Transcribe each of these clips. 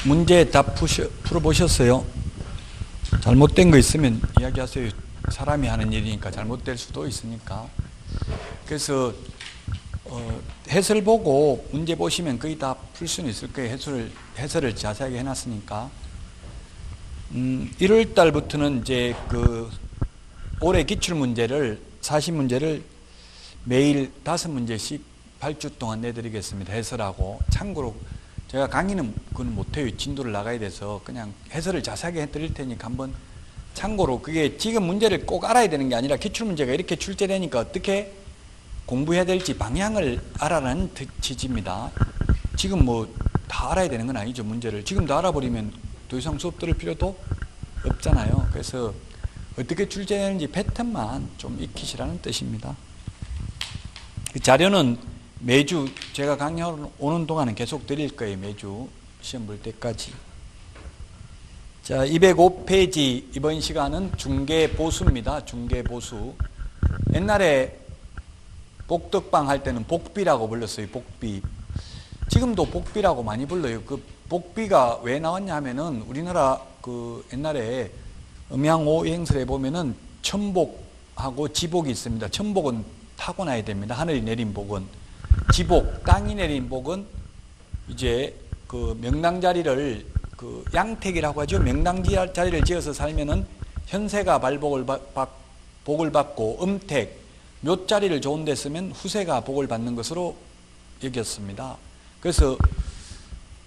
문제 다 풀어보셨어요? 잘못된 거 있으면 이야기하세요. 사람이 하는 일이니까 잘못될 수도 있으니까. 그래서 해설 보고 문제 보시면 거의 다 풀 수는 있을 거예요. 해설을 자세하게 해놨으니까. 1월 달부터는 이제 올해 기출 문제를 40문제를 매일 5문제씩 8주 동안 내드리겠습니다. 해설하고. 참고로 제가 강의는 그건 못해요. 진도를 나가야 돼서 그냥 해설을 자세하게 해드릴 테니까 한번 참고로, 그게 지금 문제를 꼭 알아야 되는 게 아니라 기출문제가 이렇게 출제되니까 어떻게 공부해야 될지 방향을 알아라는 취지입니다. 지금 뭐 다 알아야 되는 건 아니죠. 문제를 지금도 알아버리면 더 이상 수업 들을 필요도 없잖아요. 그래서 어떻게 출제되는지 패턴만 좀 익히시라는 뜻입니다. 그 자료는 매주 제가 강의하는 동안은 계속 드릴 거예요. 매주 시험 볼 때까지. 자, 205페이지 이번 시간은 중개보수입니다. 중개보수. 옛날에 복덕방 할 때는 복비라고 불렀어요. 복비. 지금도 복비라고 많이 불러요. 그 복비가 왜 나왔냐 하면은 우리나라 옛날에 음양오행설에 보면은 천복하고 지복이 있습니다. 천복은 타고나야 됩니다. 하늘이 내린 복은. 지복, 땅이 내린 복은 이제 명당자리를 양택이라고 하죠. 명당자리를 지어서 살면은 현세가 복을 받고, 음택, 묘자리를 좋은 데 쓰면 후세가 복을 받는 것으로 여겼습니다. 그래서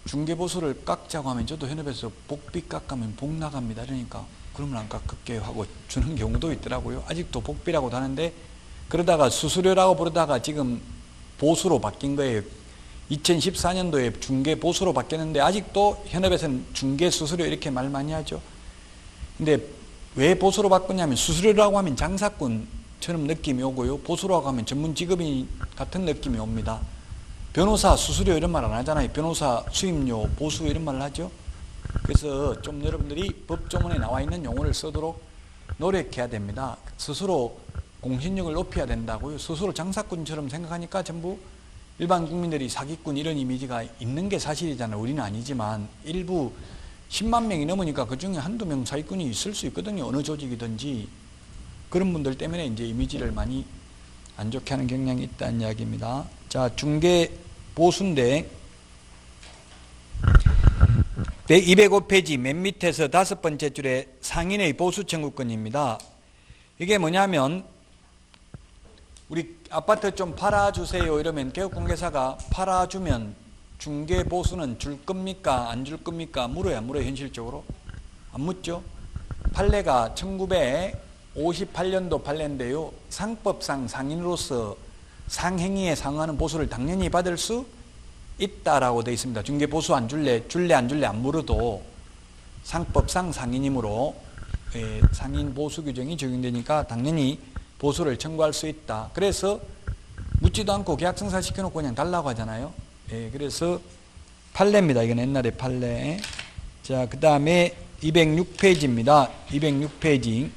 중개보수를 깎자고 하면 저도 현업에서 복비 깎으면 복 나갑니다. 그러니까 그러면 안 깎을게요 하고 주는 경우도 있더라고요. 아직도 복비라고도 하는데, 그러다가 수수료라고 부르다가 지금 보수로 바뀐 거예요. 2014년도에 중개보수로 바뀌었는데 아직도 현업에서는 중개수수료 이렇게 말 많이 하죠. 근데 왜 보수로 바꾸냐면, 수수료라고 하면 장사꾼처럼 느낌이 오고요, 보수라고 하면 전문 직업인 같은 느낌이 옵니다. 변호사 수수료 이런 말 안 하잖아요. 변호사 수임료, 보수 이런 말을 하죠. 그래서 좀 여러분들이 법조문에 나와 있는 용어를 쓰도록 노력해야 됩니다. 스스로 공신력을 높여야 된다고요. 스스로 장사꾼처럼 생각하니까 전부 일반 국민들이 사기꾼 이런 이미지가 있는 게 사실이잖아요. 우리는 아니지만 일부 10만 명이 넘으니까 그중에 한두 명 사기꾼이 있을 수 있거든요. 어느 조직이든지. 그런 분들 때문에 이제 이미지를 많이 안 좋게 하는 경향이 있다는 이야기입니다. 자, 중개보수인데 205페이지 맨 밑에서 5번째 줄에 상인의 보수 청구권입니다. 이게 뭐냐면, 우리 아파트 좀 팔아주세요 이러면 개업공개사가 팔아주면 중개보수는 줄 겁니까 안 줄 겁니까? 물어요 안 물어요? 현실적으로 안 묻죠. 판례가 1958년도 판례인데요, 상법상 상인으로서 상행위에 상응하는 보수를 당연히 받을 수 있다라고 되어 있습니다. 중개보수 안 줄래 안 물어도 상법상 상인이므로 상인 보수 규정이 적용되니까 당연히 보수를 청구할 수 있다. 그래서 묻지도 않고 계약 성사시켜놓고 그냥 달라고 하잖아요. 그래서 판례입니다. 이건 옛날의 판례. 자, 그 다음에 206페이지입니다. 206페이지.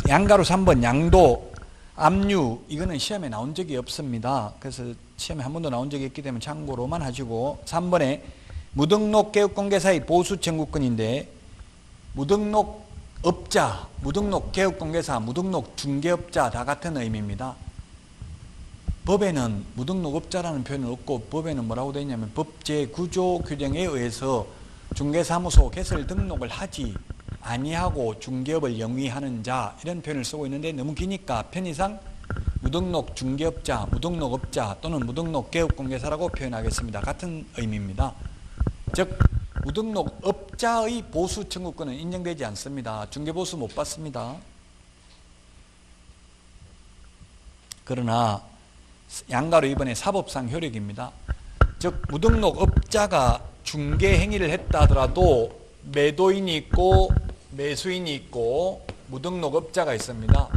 양가로 3번 양도, 압류, 이거는 시험에 나온 적이 없습니다. 그래서 시험에 한 번도 나온 적이 없기 때문에 참고로만 하시고, 3번에 무등록 개업공개사의 보수 청구권인데, 무등록 업자, 무등록 개업공개사, 무등록 중개업자 다 같은 의미입니다. 법에는 무등록 업자라는 표현은 없고, 법에는 뭐라고 되어 있냐면 법제구조 규정에 의해서 중개사무소 개설 등록을 하지 아니하고 중개업을 영위하는 자, 이런 표현을 쓰고 있는데 너무 기니까 편의상 무등록 중개업자, 무등록 업자 또는 무등록 개업공개사라고 표현하겠습니다. 같은 의미입니다. 즉 무등록 업자의 보수 청구권은 인정되지 않습니다. 중개보수 못 받습니다. 그러나 양가로 이번에 사법상 효력입니다. 즉 무등록 업자가 중개 행위를 했다 하더라도 매도인이 있고 매수인이 있고 무등록 업자가 있습니다.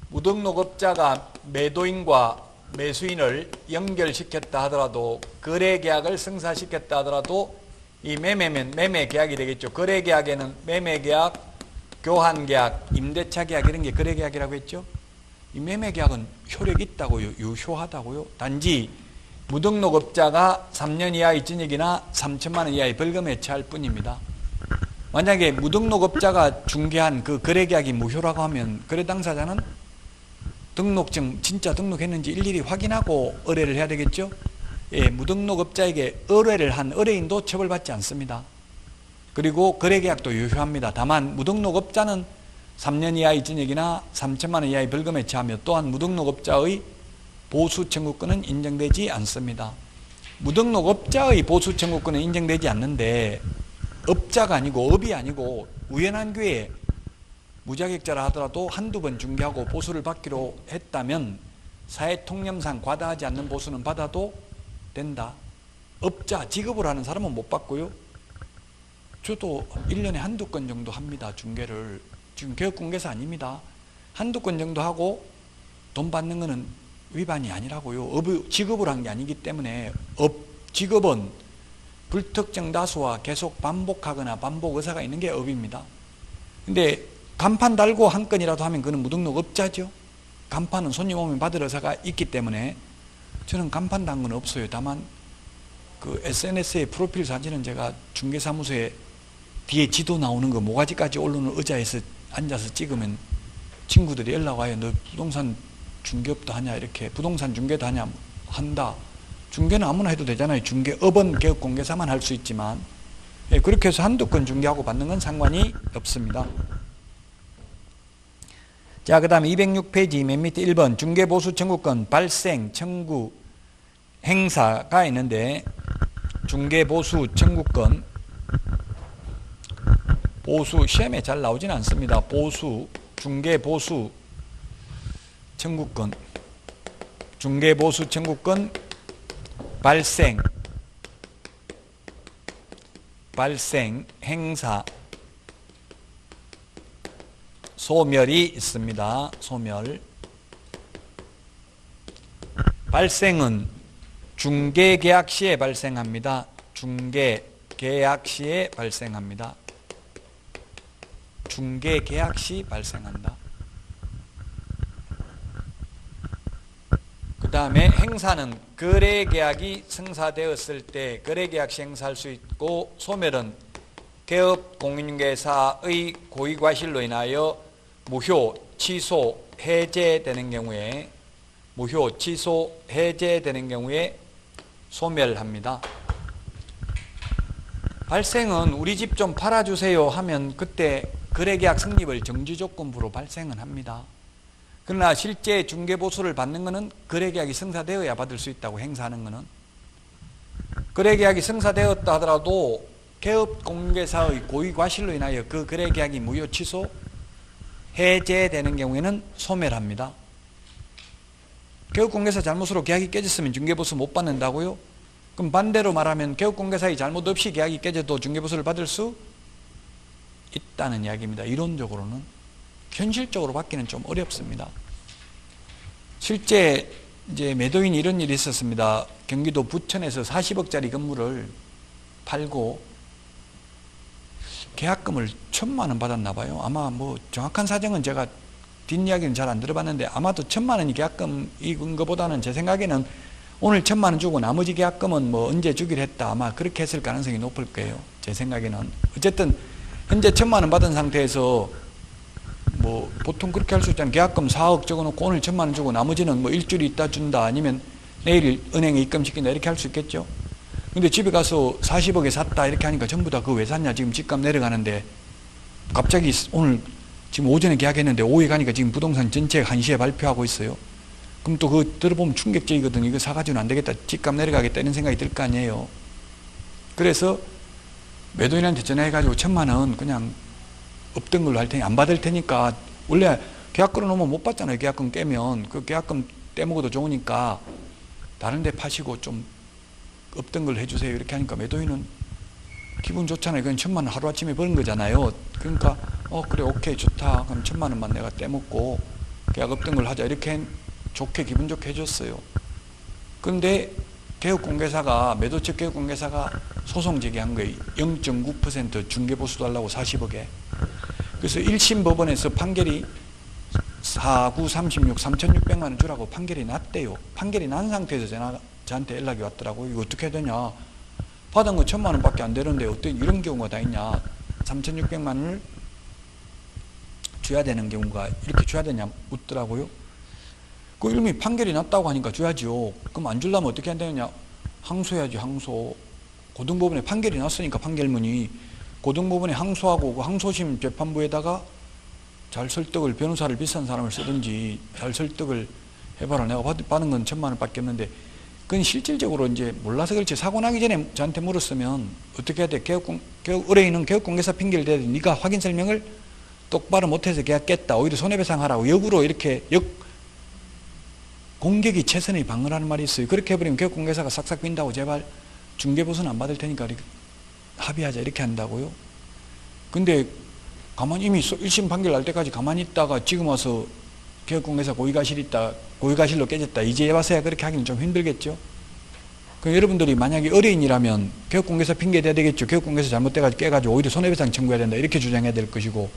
무등록 업자가 매도인과 매수인을 연결시켰다 하더라도, 거래계약을 성사시켰다 하더라도 이 매매면 매매계약이 되겠죠. 거래계약에는 매매계약, 교환계약, 임대차계약 이런 게 거래계약이라고 했죠. 이 매매계약은 효력이 있다고요? 유효하다고요? 단지 무등록업자가 3년 이하의 징역이나 3천만 원 이하의 벌금에 처할 뿐입니다. 만약에 무등록업자가 중개한 그 거래계약이 무효라고 하면 거래 당사자는 등록증 진짜 등록했는지 일일이 확인하고 의뢰를 해야 되겠죠? 예, 무등록업자에게 의뢰를 한 의뢰인도 처벌받지 않습니다. 그리고 거래계약도 유효합니다. 다만 무등록업자는 3년 이하의 징역이나 3천만 원 이하의 벌금에 처하며 또한 무등록업자의 보수 청구권은 인정되지 않습니다. 무등록업자의 보수 청구권은 인정되지 않는데 업자가 아니고 업이 아니고 우연한 기회에 무자격자라 하더라도 한두 번 중개하고 보수를 받기로 했다면 사회통념상 과다하지 않는 보수는 받아도 된다. 업자, 직업으로 하는 사람은 못 받고요. 저도 1년에 한두 건 정도 합니다. 중개를. 지금 개업공개사 아닙니다. 한두 건 정도 하고 돈 받는 거는 위반이 아니라고요. 직업으로 한 게 아니기 때문에 직업은 불특정 다수와 계속 반복하거나 반복 의사가 있는 게 업입니다. 근데 간판 달고 한 건이라도 하면 그는 무등록업자죠. 간판은 손님 오면 받을 의사가 있기 때문에 저는 간판 단 건 없어요. 다만 그 SNS의 프로필 사진은 제가 중개사무소에 뒤에 지도 나오는 거 모가지까지 오르는 의자에서 앉아서 찍으면 친구들이 연락 와요. 너 부동산 중개업도 하냐? 이렇게 부동산 중개도 하냐? 한다. 중개는 아무나 해도 되잖아요. 중개업은 개업공개사만 할 수 있지만 예, 그렇게 해서 한두 건 중개하고 받는 건 상관이 없습니다. 자, 그 다음에 206페이지 맨 밑에 1번 중개보수 청구권 발생, 청구, 행사가 있는데 중개보수 청구권 보수 시험에 잘 나오진 않습니다. 보수, 중개보수 청구권, 중개보수 청구권 발생, 행사, 소멸이 있습니다. 소멸. 발생은 중개계약 시에 발생합니다. 중개계약 시에 발생합니다. 중개계약 시 발생한다. 그 다음에 행사는 거래계약이 성사되었을 때 거래계약 시 행사할 수 있고, 소멸은 개업공인중개사의 고의과실로 인하여 무효, 취소, 해제되는 경우에 무효, 취소, 해제되는 경우에 소멸합니다. 발생은 우리 집 좀 팔아주세요 하면 그때 거래계약 성립을 정지조건부로 발생은 합니다. 그러나 실제 중개보수를 받는 것은 거래계약이 성사되어야 받을 수 있다고 행사하는 것은. 거래계약이 성사되었다 하더라도 개업공개사의 고의과실로 인하여 그 거래계약이 무효, 취소, 해제되는 경우에는 소멸합니다. 개업공개사 잘못으로 계약이 깨졌으면 중개보수 못 받는다고요? 그럼 반대로 말하면 개업공개사의 잘못 없이 계약이 깨져도 중개보수를 받을 수 있다는 이야기입니다. 이론적으로는. 현실적으로 받기는 좀 어렵습니다. 실제 이제 매도인이 이런 일이 있었습니다. 경기도 부천에서 40억짜리 건물을 팔고 계약금을 1,000만 원 받았나 봐요. 아마 뭐 정확한 사정은 제가 뒷이야기는 잘 안 들어봤는데 아마도 1,000만 원이 계약금인 것보다는 제 생각에는 오늘 1,000만 원 주고 나머지 계약금은 뭐 언제 주기로 했다. 아마 그렇게 했을 가능성이 높을 거예요. 제 생각에는. 어쨌든 현재 1,000만 원 받은 상태에서 뭐 보통 그렇게 할 수 있잖아요. 계약금 4억 적어놓고 오늘 1,000만 원 주고 나머지는 뭐 일주일 있다 준다 아니면 내일 은행에 입금시킨다 이렇게 할 수 있겠죠. 근데 집에 가서 40억에 샀다 이렇게 하니까 전부 다 그거 왜 샀냐, 지금 집값 내려가는데 갑자기 오늘 지금 오전에 계약했는데 오후에 가니까 지금 부동산 전체 1시에 발표하고 있어요. 그럼 또 그거 들어보면 충격적이거든. 이거 사가지고는 안 되겠다, 집값 내려가겠다 이런 생각이 들 거 아니에요. 그래서 매도인한테 전화해가지고 1,000만 원 그냥 없던 걸로 할 테니 안 받을 테니까, 원래 계약 걸어놓으면 못 받잖아요. 계약금 깨면 그 계약금 떼먹어도 좋으니까 다른 데 파시고 좀 없던 걸 해주세요 이렇게 하니까 매도인은 기분 좋잖아요. 그건 1,000만 원 하루아침에 버는 거잖아요. 그러니까 그래 오케이 좋다, 그럼 1,000만 원만 내가 떼먹고 계약 없던 걸 하자 이렇게 좋게 기분 좋게 해줬어요. 그런데 개업공개사가, 매도 측 개업공개사가 소송 제기한 거예요. 0.9% 중개보수 달라고 40억에. 그래서 1심 법원에서 판결이 49, 36, 3,600만 원 주라고 판결이 났대요. 판결이 난 상태에서 저한테 연락이 왔더라고요. 이거 어떻게 해야 되냐. 받은 거 1,000만 원밖에 안 되는데 어떻게 이런 경우가 다 있냐. 3,600만 원을 줘야 되는 경우가 이렇게 줘야 되냐 묻더라고요. 그 이름이 판결이 났다고 하니까 줘야죠. 그럼 안 주려면 어떻게 해야 되느냐. 항소해야지. 항소. 고등법원에 판결이 났으니까 판결문이 고등법원에 항소하고 그 항소심 재판부에다가 잘 설득을 변호사를 비싼 사람을 쓰든지 잘 설득을 해봐라. 내가 받은 건 1,000만 원밖에 없는데 그건 실질적으로 이제 몰라서 그렇지 사고 나기 전에 저한테 물었으면 어떻게 해야 돼? 의뢰인은 개업공개사 핑계를 대야 돼. 네가 확인 설명을 똑바로 못해서 계약 깼다. 오히려 손해배상하라고 역으로 이렇게 공격이 최선의 방어라는 말이 있어요. 그렇게 해버리면 개업공개사가 싹싹 빈다고 제발 중개보수는 안 받을 테니까 이렇게 합의하자 이렇게 한다고요. 근데 가만히 이미 1심 판결 날 때까지 가만히 있다가 지금 와서 개업공개사 고의가실로 깨졌다. 이제 와서야 그렇게 하기는 좀 힘들겠죠. 그럼 여러분들이 만약에 의뢰인이라면 개업공개사 핑계 대야 되겠죠. 개업공개사 잘못돼가지고 깨가지고 오히려 손해배상 청구해야 된다. 이렇게 주장해야 될 것이고.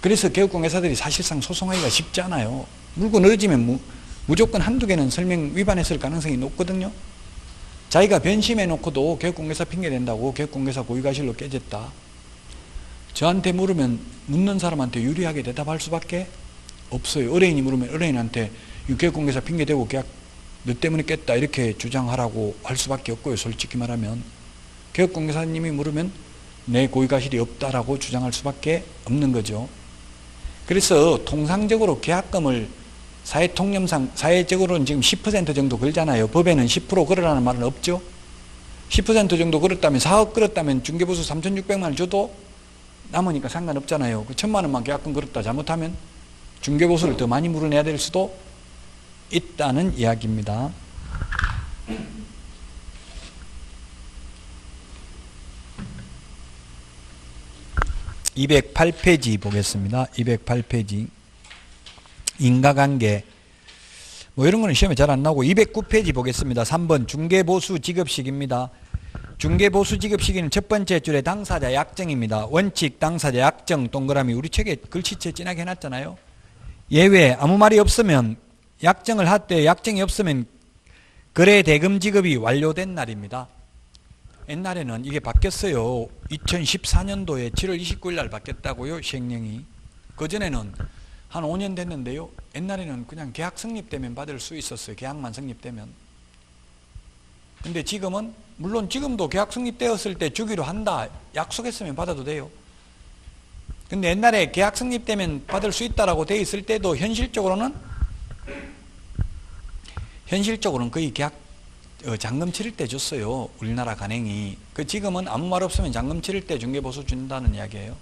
그래서 개업공개사들이 사실상 소송하기가 쉽지 않아요. 물건 얻어지면 무조건 한두 개는 설명 위반했을 가능성이 높거든요. 자기가 변심해 놓고도 개업공개사 핑계 댄다고 개업공개사 고의가실로 깨졌다. 저한테 물으면 묻는 사람한테 유리하게 대답할 수밖에 없어요. 의뢰인이 물으면 의뢰인한테 개업공개사 핑계 대고 계약 너 때문에 깼다 이렇게 주장하라고 할 수밖에 없고요. 솔직히 말하면 개업공개사님이 물으면 내 고의가실이 없다라고 주장할 수밖에 없는 거죠. 그래서 통상적으로 계약금을 사회통념상 사회적으로는 지금 10% 정도 걸잖아요. 법에는 10% 걸으라는 말은 없죠. 10% 정도 걸었다면 4억 걸었다면 중개보수 3,600만 원 줘도 남으니까 상관없잖아요. 그 1,000만 원만 계약금 걸었다 잘못하면 중개보수를 더 많이 물어내야 될 수도 있다는 이야기입니다. (208페이지) 보겠습니다. 208페이지 인과관계 뭐 이런 거는 시험에 잘 안 나오고 209페이지 보겠습니다. 3번 중개보수 지급식입니다. 중개보수 지급시기는 첫 번째 줄에 당사자 약정입니다. 원칙 당사자 약정 동그라미 우리 책에 글씨체 진하게 해놨잖아요. 예외 아무 말이 없으면 약정을 할 때 약정이 없으면 거래 대금 지급이 완료된 날입니다. 옛날에는 이게 바뀌었어요. 2014년도에 7월 29일 날 바뀌었다고요. 시행령이. 그전에는 한 5년 됐는데요. 옛날에는 그냥 계약 성립되면 받을 수 있었어요. 계약만 성립되면. 근데 지금은 물론 지금도 계약 성립되었을 때 주기로 한다. 약속했으면 받아도 돼요. 근데 옛날에 계약 성립되면 받을 수 있다라고 돼 있을 때도 현실적으로는 거의 계약 잔금 치를 때 줬어요. 우리나라 관행이. 그 지금은 아무 말 없으면 잔금 치를 때 중개보수 준다는 이야기예요.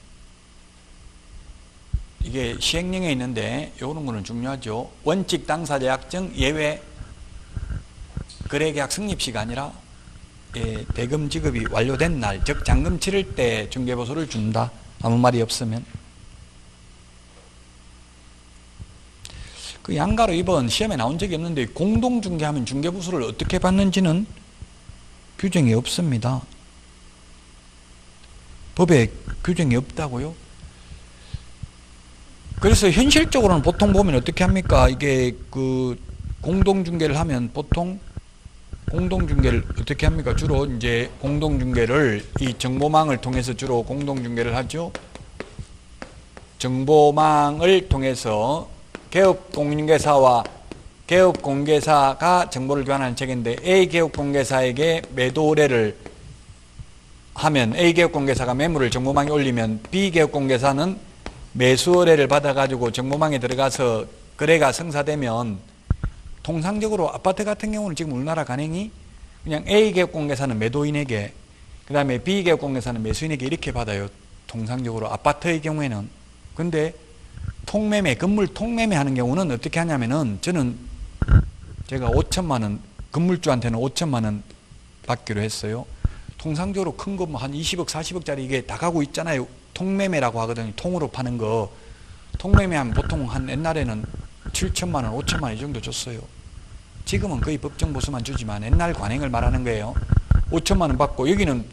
이게 시행령에 있는데 요런 거는 중요하죠. 원칙 당사자 약정 예외 거래계약 성립시가 아니라 대금 지급이 완료된 날, 즉 잔금 치를 때 중개보수를 준다. 아무 말이 없으면. 그 양가로 이번 시험에 나온 적이 없는데 공동중개하면 중개보수를 어떻게 받는지는 규정이 없습니다. 법에 규정이 없다고요. 그래서 현실적으로는 보통 보면 어떻게 합니까? 이게 그 공동중개를 하면 보통 공동중개를 어떻게 합니까? 주로 이제 공동중개를 이 정보망을 통해서 주로 공동중개를 하죠. 정보망을 통해서 개업공개사와 개업공개사가 정보를 교환하는 책인데 A 개업공개사에게 매도 의뢰를 하면 A 개업공개사가 매물을 정보망에 올리면 B 개업공개사는 매수 의뢰를 받아가지고 정보망에 들어가서 거래가 성사되면 통상적으로 아파트 같은 경우는 지금 우리나라 관행이 그냥 A 개업공개사는 매도인에게 그 다음에 B 개업공개사는 매수인에게 이렇게 받아요. 통상적으로 아파트의 경우에는. 근데 통매매, 건물 통매매 하는 경우는 어떻게 하냐면은 저는 제가 5천만 원, 건물주한테는 5천만 원 받기로 했어요. 통상적으로 큰 거 한 20억, 40억짜리 이게 다 가고 있잖아요. 통매매라고 하거든요. 통으로 파는 거. 통매매하면 보통 한 옛날에는 7천만 원, 5천만 원 이 정도 줬어요. 지금은 거의 법정보수만 주지만 옛날 관행을 말하는 거예요. 5천만 원 받고 여기는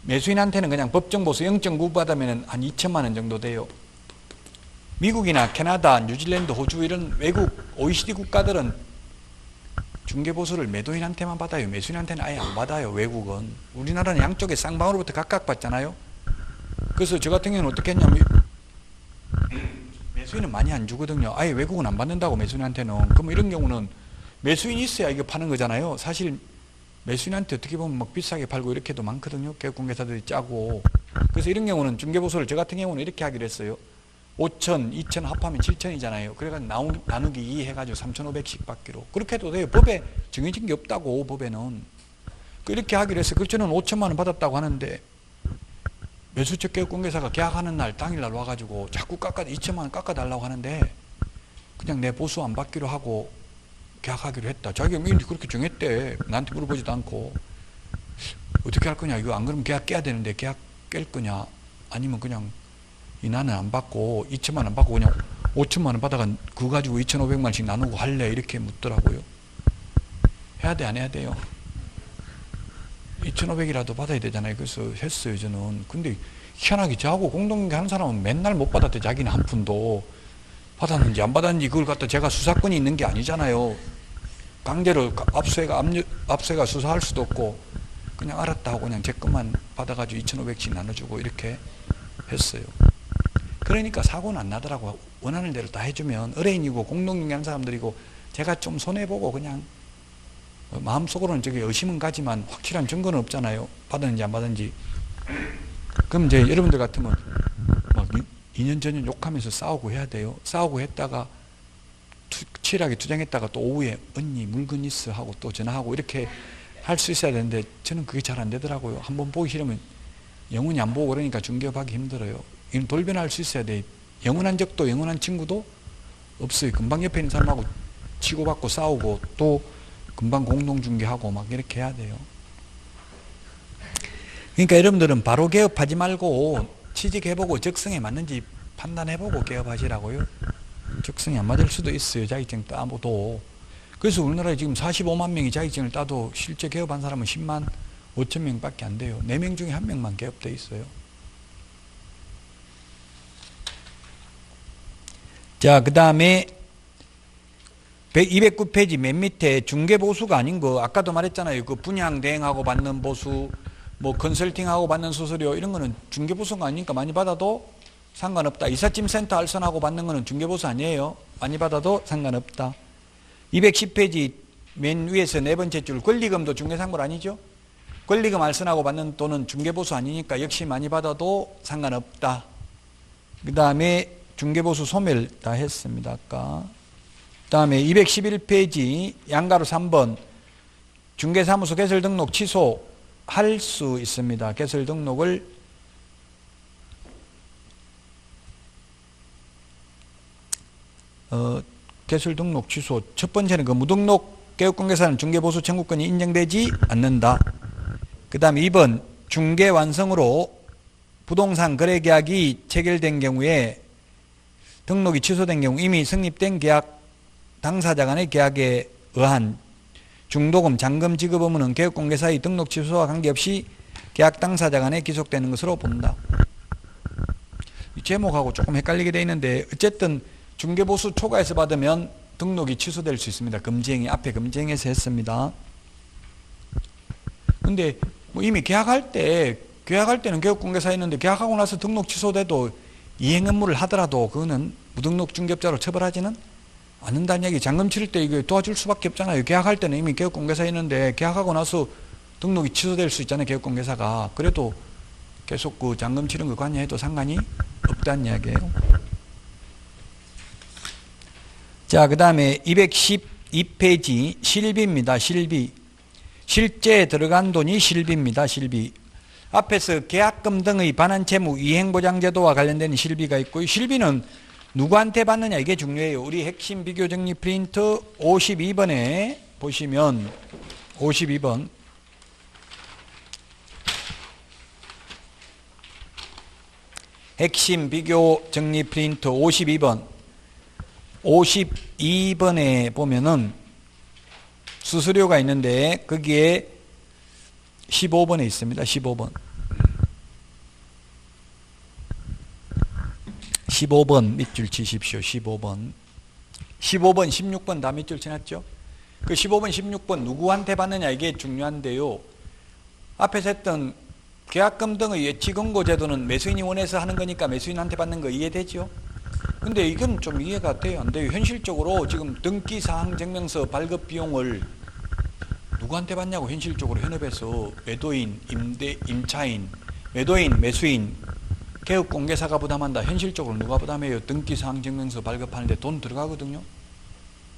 매수인한테는 그냥 법정보수 0.9 받으면 한 2천만 원 정도 돼요. 미국이나 캐나다, 뉴질랜드, 호주 이런 외국 OECD 국가들은 중개보수를 매도인한테만 받아요. 매수인한테는 아예 안 받아요. 외국은. 우리나라는 양쪽에 쌍방으로부터 각각 받잖아요. 그래서 저 같은 경우는 어떻게 했냐면 매수인은 많이 안 주거든요. 아예 외국은 안 받는다고 매수인한테는. 그럼 이런 경우는 매수인이 있어야 이거 파는 거잖아요. 사실 매수인한테 어떻게 보면 막 비싸게 팔고 이렇게도 많거든요. 개업공개사들이 짜고. 그래서 이런 경우는 중개보수를 저 같은 경우는 이렇게 하기로 했어요. 5천, 2천 합하면 7천이잖아요. 그래가지고 나누기 2 해가지고 3,500씩 받기로. 그렇게 해도 돼요. 법에 정해진 게 없다고, 법에는. 이렇게 하기로 했어요. 그래서 저는 5천만 원 받았다고 하는데 매수처 개업공개사가 계약하는 날 당일날 와가지고 자꾸 2천만 원 깎아달라고 하는데 그냥 내 보수 안 받기로 하고 계약하기로 했다. 자기가 그렇게 정했대. 나한테 물어보지도 않고. 어떻게 할 거냐. 이거 안 그러면 계약 깨야 되는데 계약 깰 거냐. 아니면 그냥 나는 안 받고 2천만 원 받고 그냥 5천만 원 받아가 그거 가지고 2,500만 원씩 나누고 할래. 이렇게 묻더라고요. 해야 돼, 안 해야 돼요? 2,500이라도 받아야 되잖아요. 그래서 했어요, 저는. 근데 희한하게 저하고 공동경계 하는 사람은 맨날 못 받았대. 자기는 한 푼도. 받았는지 안 받았는지 그걸 갖다 제가 수사권이 있는 게 아니잖아요. 강제로 압수해가 수사할 수도 없고 그냥 알았다 하고 그냥 제 것만 받아가지고 2,500씩 나눠주고 이렇게 했어요. 그러니까 사고는 안 나더라고. 원하는 대로 다 해주면 의뢰인이고 공동경계 하는 사람들이고 제가 좀 손해보고 그냥 마음속으로는 저기 의심은 가지만 확실한 증거는 없잖아요. 받았는지 안 받았는지. 그럼 이제 여러분들 같으면 막 2년 전년 욕하면서 싸우고 해야 돼요. 싸우고 했다가 치열하게 투쟁했다가 또 오후에 언니 물건 있어 하고 또 전화하고 이렇게 할 수 있어야 되는데 저는 그게 잘 안 되더라고요. 한번 보기 싫으면 영원히 안 보고 그러니까 중개업하기 힘들어요. 이건 돌변할 수 있어야 돼. 영원한 적도 영원한 친구도 없어요. 금방 옆에 있는 사람하고 치고받고 싸우고 또 금방 공동중개하고 막 이렇게 해야 돼요. 그러니까 여러분들은 바로 개업하지 말고 취직해보고 적성에 맞는지 판단해보고 개업하시라고요. 적성이 안 맞을 수도 있어요. 자격증 따도. 그래서 우리나라에 지금 45만 명이 자격증을 따도 실제 개업한 사람은 10만 5천 명밖에 안 돼요. 4명 중에 1명만 개업돼 있어요. 자, 그 다음에 209페이지 맨 밑에 중개보수가 아닌 거 아까도 말했잖아요. 그 분양 대행하고 받는 보수 뭐 컨설팅하고 받는 수수료 이런 거는 중개보수가 아니니까 많이 받아도 상관없다. 이삿짐 센터 알선하고 받는 거는 중개보수 아니에요. 많이 받아도 상관없다. 210페이지 맨 위에서 네 번째 줄 권리금도 중개상물 아니죠? 권리금 알선하고 받는 돈은 중개보수 아니니까 역시 많이 받아도 상관없다. 그 다음에 중개보수 소멸 다 했습니다. 아까. 그 다음에 211페이지 양가로 3번 중개사무소 개설 등록 취소할 수 있습니다. 개설 등록을 개설 등록 취소. 첫 번째는 그 무등록 개업공개사는 중개보수 청구권이 인정되지 않는다. 그 다음에 2번 중개 완성으로 부동산 거래계약이 체결된 경우에 등록이 취소된 경우 이미 성립된 계약 당사자 간의 계약에 의한 중도금, 잔금 지급 의무는 개업공개사의 등록 취소와 관계없이 계약 당사자 간에 기속되는 것으로 본다. 이 제목하고 조금 헷갈리게 되어 있는데 어쨌든 중개보수 초과해서 받으면 등록이 취소될 수 있습니다. 금지행위, 앞에 금지행위에서 했습니다. 근데 뭐 이미 계약할 때는 개업공개사 했는데 계약하고 나서 등록 취소돼도 이행 업무를 하더라도 그거는 무등록 중개업자로 처벌하지는 않는다는 얘기. 잔금 치를 때 이거 도와줄 수밖에 없잖아요. 계약할 때는 이미 개업공개사 했는데 계약하고 나서 등록이 취소될 수 있잖아요. 개업공개사가. 그래도 계속 그 잔금 치른 거 관여해도 상관이 없다는 이야기예요. 자, 그 다음에 212페이지 실비입니다. 실비. 실제 들어간 돈이 실비입니다. 실비. 앞에서 계약금 등의 반환 채무 이행보장제도와 관련된 실비가 있고요. 실비는 누구한테 받느냐 이게 중요해요. 우리 핵심 비교 정리 프린트 52번에 보시면 52번 핵심 비교 정리 프린트 52번에 보면은 수수료가 있는데 거기에 15번에 있습니다. 15번. 15번 밑줄 치십시오. 15번. 15번, 16번 다 밑줄 치놨죠? 그 15번, 16번 누구한테 받느냐 이게 중요한데요. 앞에서 했던 계약금 등의 예치권고 제도는 매수인이 원해서 하는 거니까 매수인한테 받는 거 이해되죠? 근데 이건 좀 이해가 돼요? 안 돼요? 현실적으로 지금 등기사항증명서 발급 비용을 누구한테 받냐고 현실적으로 현업에서 매도인, 임차인, 매도인, 매수인, 개업공개사가 부담한다. 현실적으로 누가 부담해요? 등기사항증명서 발급하는데 돈 들어가거든요.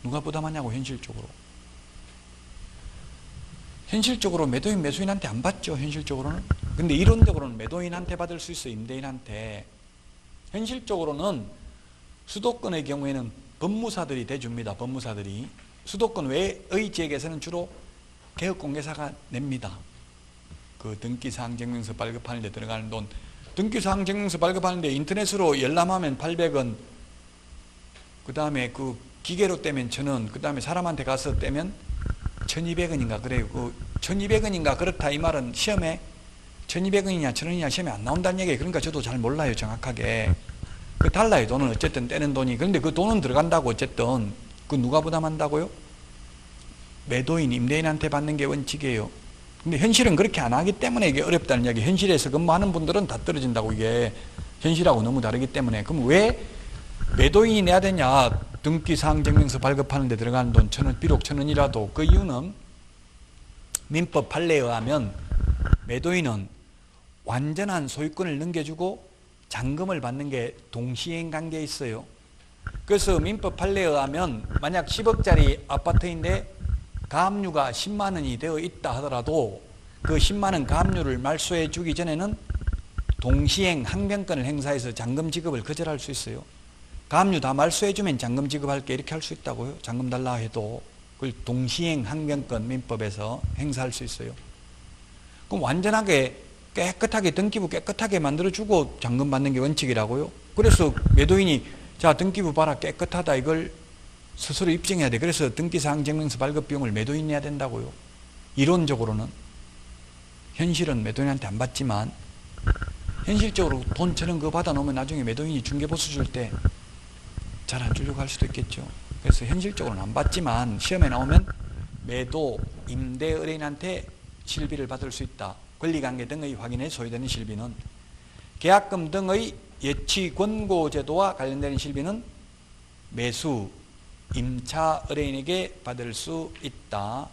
누가 부담하냐고 현실적으로. 현실적으로 매도인, 매수인한테 안 받죠. 현실적으로는. 근데 이론적으로는 매도인한테 받을 수 있어요. 임대인한테. 현실적으로는 수도권의 경우에는 법무사들이 대줍니다. 법무사들이. 수도권 외의 지역에서는 주로 개업공개사가 냅니다. 그 등기사항증명서 발급하는 데 들어가는 돈. 등기사항증명서 발급하는데 인터넷으로 열람하면 800원, 그 다음에 그 기계로 떼면 1000원, 그 다음에 사람한테 가서 떼면 1200원인가 그래요. 그 1200원인가 그렇다 이 말은 시험에 1200원이냐 1000원이냐 시험에 안 나온다는 얘기예요. 그러니까 저도 잘 몰라요 정확하게. 그 달라요. 돈은 어쨌든 떼는 돈이. 그런데 그 돈은 들어간다고 어쨌든. 그 누가 부담한다고요? 매도인, 임대인한테 받는 게 원칙이에요. 근데 현실은 그렇게 안 하기 때문에 이게 어렵다는 이야기. 현실에서 근무하는 분들은 다 떨어진다고. 이게 현실하고 너무 다르기 때문에. 그럼 왜 매도인이 내야 되냐? 등기사항증명서 발급하는 데 들어가는 돈 1000원, 비록 1000원이라도. 그 이유는 민법 판례에 의하면 매도인은 완전한 소유권을 넘겨주고 잔금을 받는 게 동시행 관계에 있어요. 그래서 민법 판례에 의하면 만약 10억짜리 아파트인데 가압류가 10만 원이 되어 있다 하더라도 그 10만 원 가압류를 말소해 주기 전에는 동시행 항변권을 행사해서 잔금 지급을 거절할 수 있어요. 가압류 다 말소해 주면 잔금 지급할게 이렇게 할 수 있다고요. 잔금 달라 해도 그걸 동시행 항변권 민법에서 행사할 수 있어요. 그럼 완전하게 깨끗하게 등기부 깨끗하게 만들어주고 잔금 받는 게 원칙이라고요. 그래서 매도인이 자 등기부 봐라 깨끗하다 이걸 스스로 입증해야 돼. 그래서 등기사항증명서 발급 비용을 매도인이 내야 된다고요. 이론적으로는. 현실은 매도인한테 안 받지만 현실적으로 돈 1000원 그거 받아놓으면 나중에 매도인이 중개보수 줄 때 잘 안 주려고 할 수도 있겠죠. 그래서 현실적으로는 안 받지만 시험에 나오면 매도, 임대 의뢰인한테 실비를 받을 수 있다. 권리관계 등의 확인에 소요되는 실비는 계약금 등의 예치 권고 제도와 관련되는 실비는 매수, 임차 의뢰인에게 받을 수 있다.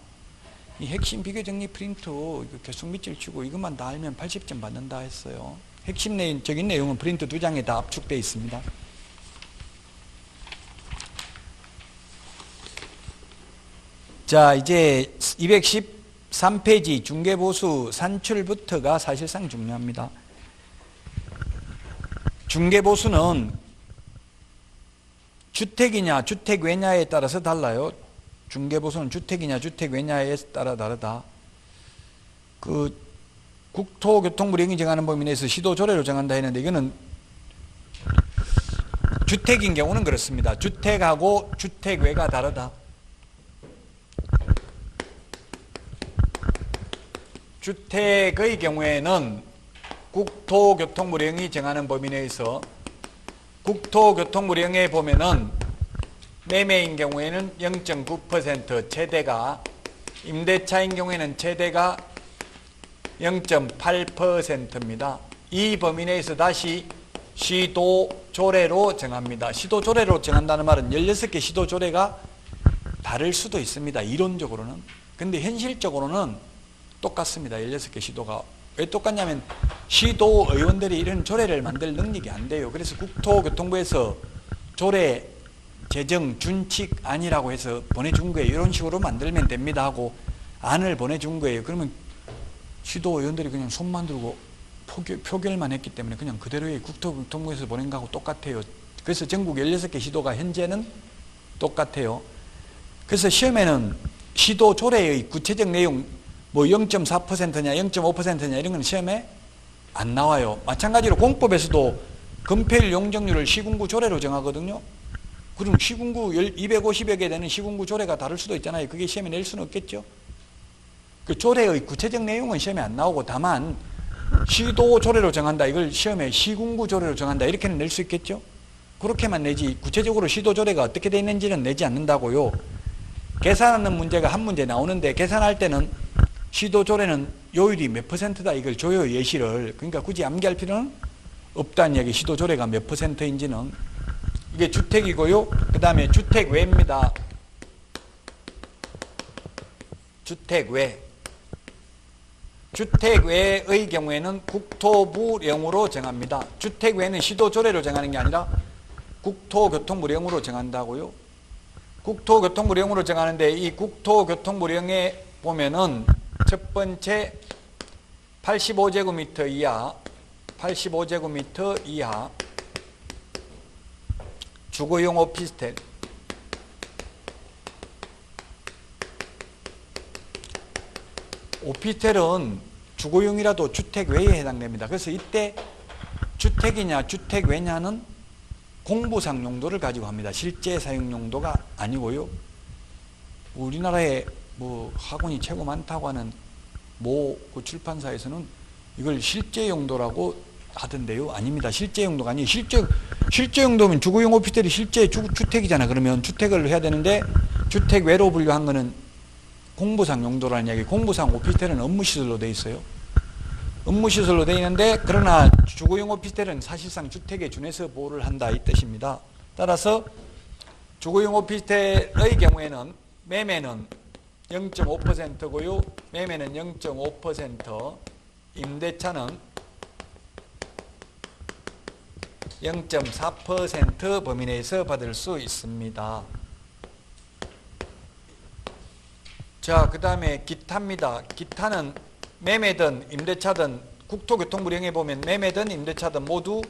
이 핵심 비교정리 프린트 계속 밑줄 치고 이것만 다 알면 80점 받는다 했어요. 핵심적인 내용은 프린트 2장에 다 압축되어 있습니다. 자, 이제 213페이지 중개보수 산출부터가 사실상 중요합니다. 중개보수는 주택이냐 주택 외냐에 따라서 달라요. 중개보수는 주택이냐 주택 외냐에 따라 다르다. 그 국토교통부령이 정하는 범위 내에서 시도조례로 정한다 했는데 이거는 주택인 경우는 그렇습니다. 주택하고 주택 외가 다르다. 주택의 경우에는 국토교통부령이 정하는 범위 내에서 국토교통부령에 보면은 매매인 경우에는 0.9% 최대가, 임대차인 경우에는 최대가 0.8%입니다. 이 범위 내에서 다시 시도조례로 정합니다. 시도조례로 정한다는 말은 16개 시도조례가 다를 수도 있습니다. 이론적으로는. 근데 현실적으로는 똑같습니다. 16개 시도가. 왜 똑같냐면 시도 의원들이 이런 조례를 만들 능력이 안 돼요. 그래서 국토교통부에서 조례 제정 준칙안이라고 해서 보내준 거예요. 이런 식으로 만들면 됩니다 하고 안을 보내준 거예요. 그러면 시도 의원들이 그냥 손만 들고 표결만 했기 때문에 그냥 그대로의 국토교통부에서 보낸 거하고 똑같아요. 그래서 전국 16개 시도가 현재는 똑같아요. 그래서 시험에는 시도 조례의 구체적 내용 뭐 0.4%냐 0.5%냐 이런 건 시험에 안 나와요. 마찬가지로 공법에서도 건폐율 용적률을 시군구 조례로 정하거든요. 그럼 시군구 250여 개 되는 시군구 조례가 다를 수도 있잖아요. 그게 시험에 낼 수는 없겠죠. 그 조례의 구체적 내용은 시험에 안 나오고 다만 시도 조례로 정한다. 이걸 시험에 시군구 조례로 정한다. 이렇게는 낼 수 있겠죠. 그렇게만 내지 구체적으로 시도조례가 어떻게 되어 있는지는 내지 않는다고요. 계산하는 문제가 한 문제 나오는데 계산할 때는 시도조례는 요율이 몇 %다 이걸 줘요, 예시를. 그러니까 굳이 암기할 필요는 없다는 얘기. 시도조례가 몇 %인지는. 이게 주택이고요. 그 다음에 주택외입니다. 주택외. 주택외의 경우에는 국토부령으로 정합니다. 주택외는 시도조례로 정하는 게 아니라 국토교통부령으로 정한다고요. 국토교통부령으로 정하는데 이 국토교통부령에 보면은 첫 번째 85제곱미터 이하, 85제곱미터 이하 주거용 오피스텔, 오피스텔은 주거용이라도 주택 외에 해당됩니다. 그래서 이때 주택이냐 주택 외냐는 공부상 용도를 가지고 합니다. 실제 사용 용도가 아니고요. 우리나라에 뭐 학원이 최고 많다고 하는 모 그 출판사에서는 이걸 실제 용도라고 하던데요. 아닙니다. 실제 용도가 아니에요. 실제 용도면 주거용 오피스텔이 실제 주택이잖아. 그러면 주택을 해야 되는데 주택 외로 분류한 거는 공부상 용도라는 이야기. 공부상 오피스텔은 업무시설로 되어 있어요. 업무시설로 되어 있는데 그러나 주거용 오피스텔은 사실상 주택에 준해서 보호를 한다 이 뜻입니다. 따라서 주거용 오피스텔의 경우에는 매매는 0.5%고요. 매매는 0.5%, 임대차는 0.4% 범위 내에서 받을 수 있습니다. 자, 그 다음에 기타입니다. 기타는 매매든 임대차든 국토교통부령에 보면 매매든 임대차든 모두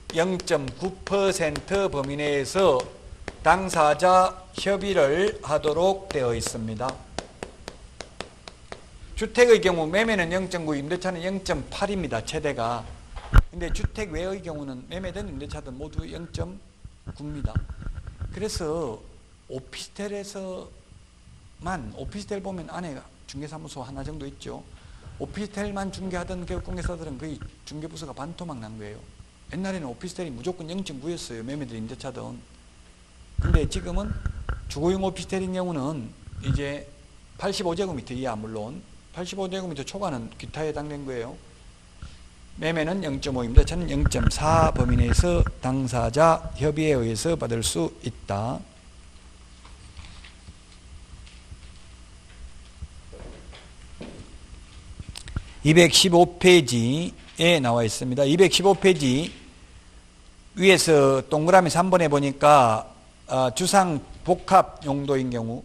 0.9% 범위 내에서 당사자 협의를 하도록 되어 있습니다. 주택의 경우 매매는 0.9, 임대차는 0.8입니다. 최대가. 근데 주택 외의 경우는 매매든 임대차든 모두 0.9입니다. 그래서 오피스텔에서만, 오피스텔 보면 안에 중개사무소 하나 정도 있죠. 오피스텔만 중개하던 개업공개사들은 거의 중개부서가 반토막 난 거예요. 옛날에는 오피스텔이 무조건 0.9였어요. 매매든 임대차든. 근데 지금은 주거용 오피스텔인 경우는 이제 85제곱미터 이하 물론 85제곱미터 초과는 기타에 해당된 거예요. 매매는 0.5, 임대차는 0.4 범위 내에서 당사자 협의에 의해서 받을 수 있다. (215페이지에) 나와 있습니다. 215페이지 위에서 동그라미 3번에 보니까 주상 복합 용도인 경우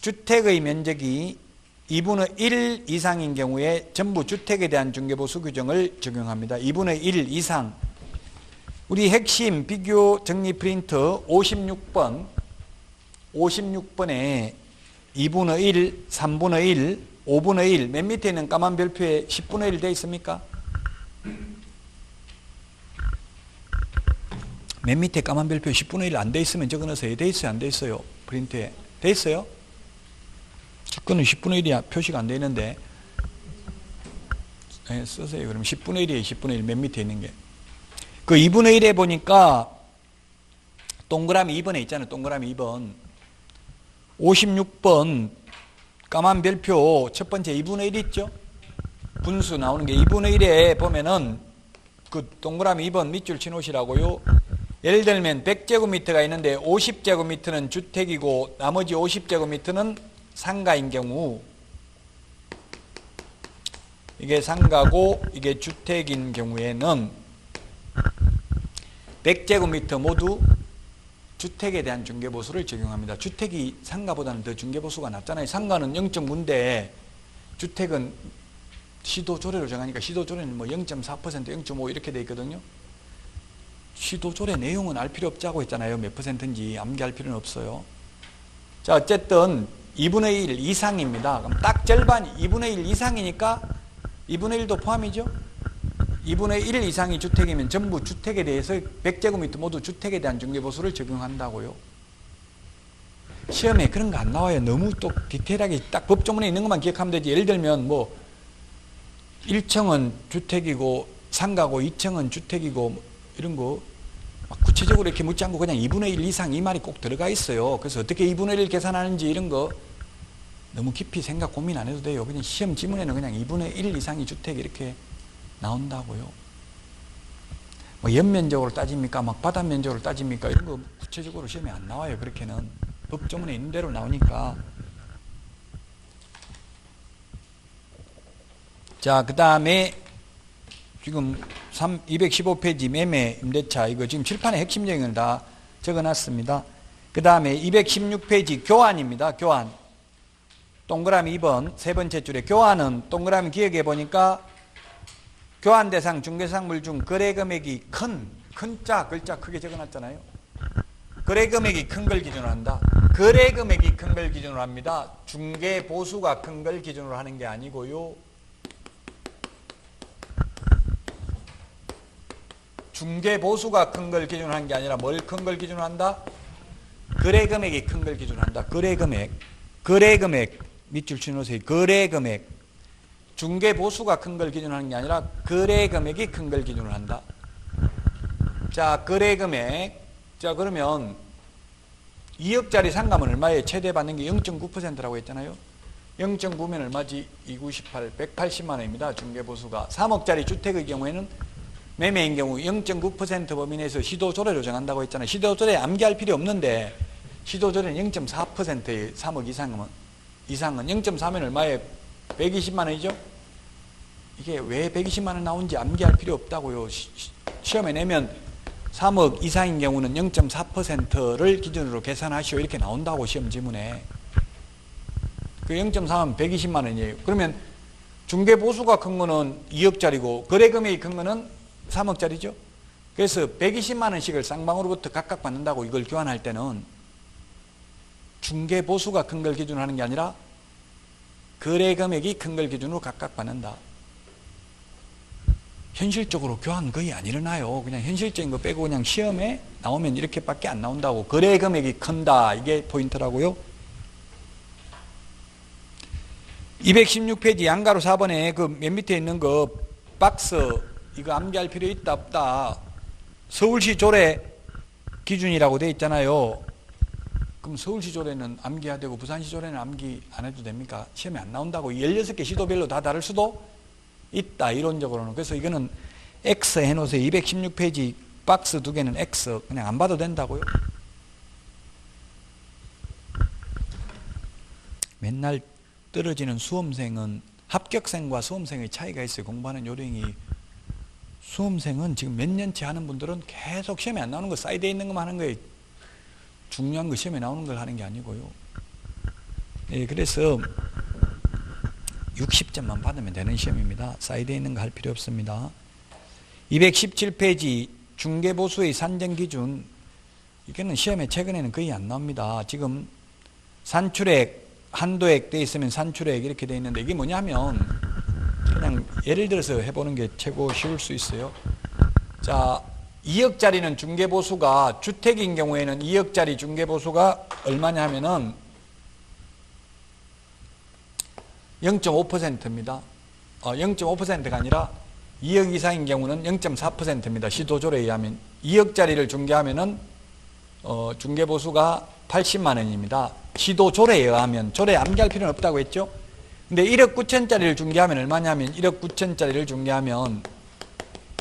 주택의 면적이 2분의 1 이상인 경우에 전부 주택에 대한 중개보수 규정을 적용합니다. 2분의 1 이상. 우리 핵심 비교 정리 프린트 56번 56번에 2분의 1, 3분의 1, 5분의 1 맨 밑에 있는 까만 별표에 10분의 1 되어 있습니까? 맨 밑에 까만 별표 10분의 1 안 돼 있으면 적어넣으세요. 돼 있어요? 안 돼 있어요? 프린트에. 돼 있어요? 접근은 10분의 1이 표시가 안 돼 있는데 네, 쓰세요. 그럼 10분의 1이에요. 10분의 1 맨 밑에 있는 게. 그 2분의 1에 보니까 동그라미 2번에 있잖아요. 동그라미 2번. 56번 까만 별표 첫 번째 2분의 1 있죠? 분수 나오는 게 2분의 1에 보면은 그 동그라미 2번 밑줄 치놓으시라고요. 예를 들면 100제곱미터가 있는데 50제곱미터는 주택이고 나머지 50제곱미터는 상가인 경우 이게 상가고 이게 주택인 경우에는 100제곱미터 모두 주택에 대한 중개보수를 적용합니다. 주택이 상가보다는 더 중개보수가 낮잖아요. 상가는 0.9인데 주택은 시도조례로 정하니까 시도조례는 뭐 0.4%, 0.5 이렇게 돼 있거든요. 시도조례 내용은 알 필요 없자고 했잖아요. 몇 %인지 암기할 필요는 없어요. 자, 어쨌든 2분의 1 이상입니다. 그럼 딱 절반 2분의 1 이상이니까 2분의 1도 포함이죠. 2분의 1 이상이 주택이면 전부 주택에 대해서 100제곱미터 모두 주택에 대한 중개보수를 적용한다고요. 시험에 그런 거 안 나와요. 너무 또 디테일하게 딱 법조문에 있는 것만 기억하면 되지. 예를 들면 뭐 1층은 주택이고 상가고 2층은 주택이고 뭐 이런 거 막 구체적으로 이렇게 묻지 않고 그냥 2분의 1 이상 이 말이 꼭 들어가 있어요. 그래서 어떻게 2분의 1 계산하는지 이런 거 너무 깊이 생각 고민 안 해도 돼요. 그냥 시험 지문에는 그냥 2분의 1 이상이 주택이 이렇게 나온다고요. 뭐 연면적으로 따집니까? 막 바닥면적으로 따집니까? 이런 거 구체적으로 시험에 안 나와요. 그렇게는 법조문에 있는 대로 나오니까. 자, 그 다음에 지금 215페이지 매매 임대차 이거 지금 칠판에 핵심적인 걸 다 적어놨습니다. 그 다음에 216페이지 교환입니다. 교환. 동그라미 2번 세 번째 줄에 교환은 동그라미 기억해 보니까 교환 대상 중개상물 중 거래 금액이 큰 자 글자 크게 적어놨잖아요. 거래 금액이 큰 걸 기준으로 한다. 거래 금액이 큰 걸 기준으로 합니다. 중개 보수가 큰 걸 기준으로 하는 게 아니고요. 중개 보수가 큰 걸 기준으로 하는 게 아니라 뭘 큰 걸 기준으로 한다? 거래 금액이 큰 걸 기준으로 한다. 거래 금액 밑줄 치놓으세요. 거래 금액. 중개 보수가 큰 걸 기준으로 하는 게 아니라 거래 금액이 큰 걸 기준으로 한다. 자, 거래 금액. 자, 그러면 2억짜리 상가면 얼마예요? 최대 받는 게 0.9%라고 했잖아요. 0.9면 얼마지? 298, 180만 원입니다. 중개 보수가. 3억짜리 주택의 경우에는 매매인 경우 0.9% 범위 내에서 시도조례로 정한다고 했잖아요. 시도조례 암기할 필요 없는데 시도조례는 0.4%예요. 3억 이상은 0.4면 얼마에 120만 원이죠? 이게 왜 120만 원 나온지 암기할 필요 없다고요. 시험에 내면 3억 이상인 경우는 0.4%를 기준으로 계산하시오 이렇게 나온다고 시험 지문에. 그 0.4면 120만 원이에요. 그러면 중개보수가 큰 거는 2억짜리고 거래금액이 큰 거는 3억짜리죠. 그래서 120만 원씩을 쌍방으로부터 각각 받는다고 이걸 교환할 때는 중개보수가 큰 걸 기준으로 하는 게 아니라 거래금액이 큰 걸 기준으로 각각 받는다. 현실적으로 교환 거의 안 일어나요. 그냥 현실적인 거 빼고 그냥 시험에 나오면 이렇게밖에 안 나온다고. 거래금액이 큰다. 이게 포인트라고요. 216페이지 양가로 4번에 그 맨 밑에 있는 거 박스 이거 암기할 필요 있다 없다. 서울시 조례 기준이라고 돼 있잖아요. 그럼 서울시 조례는 암기해야 되고 부산시 조례는 암기 안 해도 됩니까? 시험에 안 나온다고. 16개 시도별로 다 다를 수도 있다. 이론적으로는. 그래서 이거는 X 해놓으세요. 216페이지 박스 두 개는 X. 그냥 안 봐도 된다고요. 맨날 떨어지는 수험생은 합격생과 수험생의 차이가 있어요. 공부하는 요령이. 수험생은 지금 몇 년째 하는 분들은 계속 시험에 안 나오는 거 사이드에 있는 것만 하는 거예요. 중요한 거 시험에 나오는 걸 하는 게 아니고요. 예, 그래서 60점만 받으면 되는 시험입니다. 사이드에 있는 거 할 필요 없습니다. 217페이지 중개보수의 산정기준. 이거는 시험에 최근에는 거의 안 나옵니다. 지금 산출액, 한도액 돼 있으면 산출액 이렇게 돼 있는데 이게 뭐냐면 그냥 예를 들어서 해보는 게 최고 쉬울 수 있어요. 자, 2억짜리는 중개보수가 주택인 경우에는 2억짜리 중개보수가 얼마냐 하면은 0.5%입니다. 0.5%가 아니라 2억 이상인 경우는 0.4%입니다. 시도조례에 의하면 2억짜리를 중개하면은 중개보수가 80만 원입니다. 시도조례에 의하면. 조례 암기할 필요는 없다고 했죠. 근데 1억 9천짜리를 중개하면 얼마냐면 1억 9천짜리를 중개하면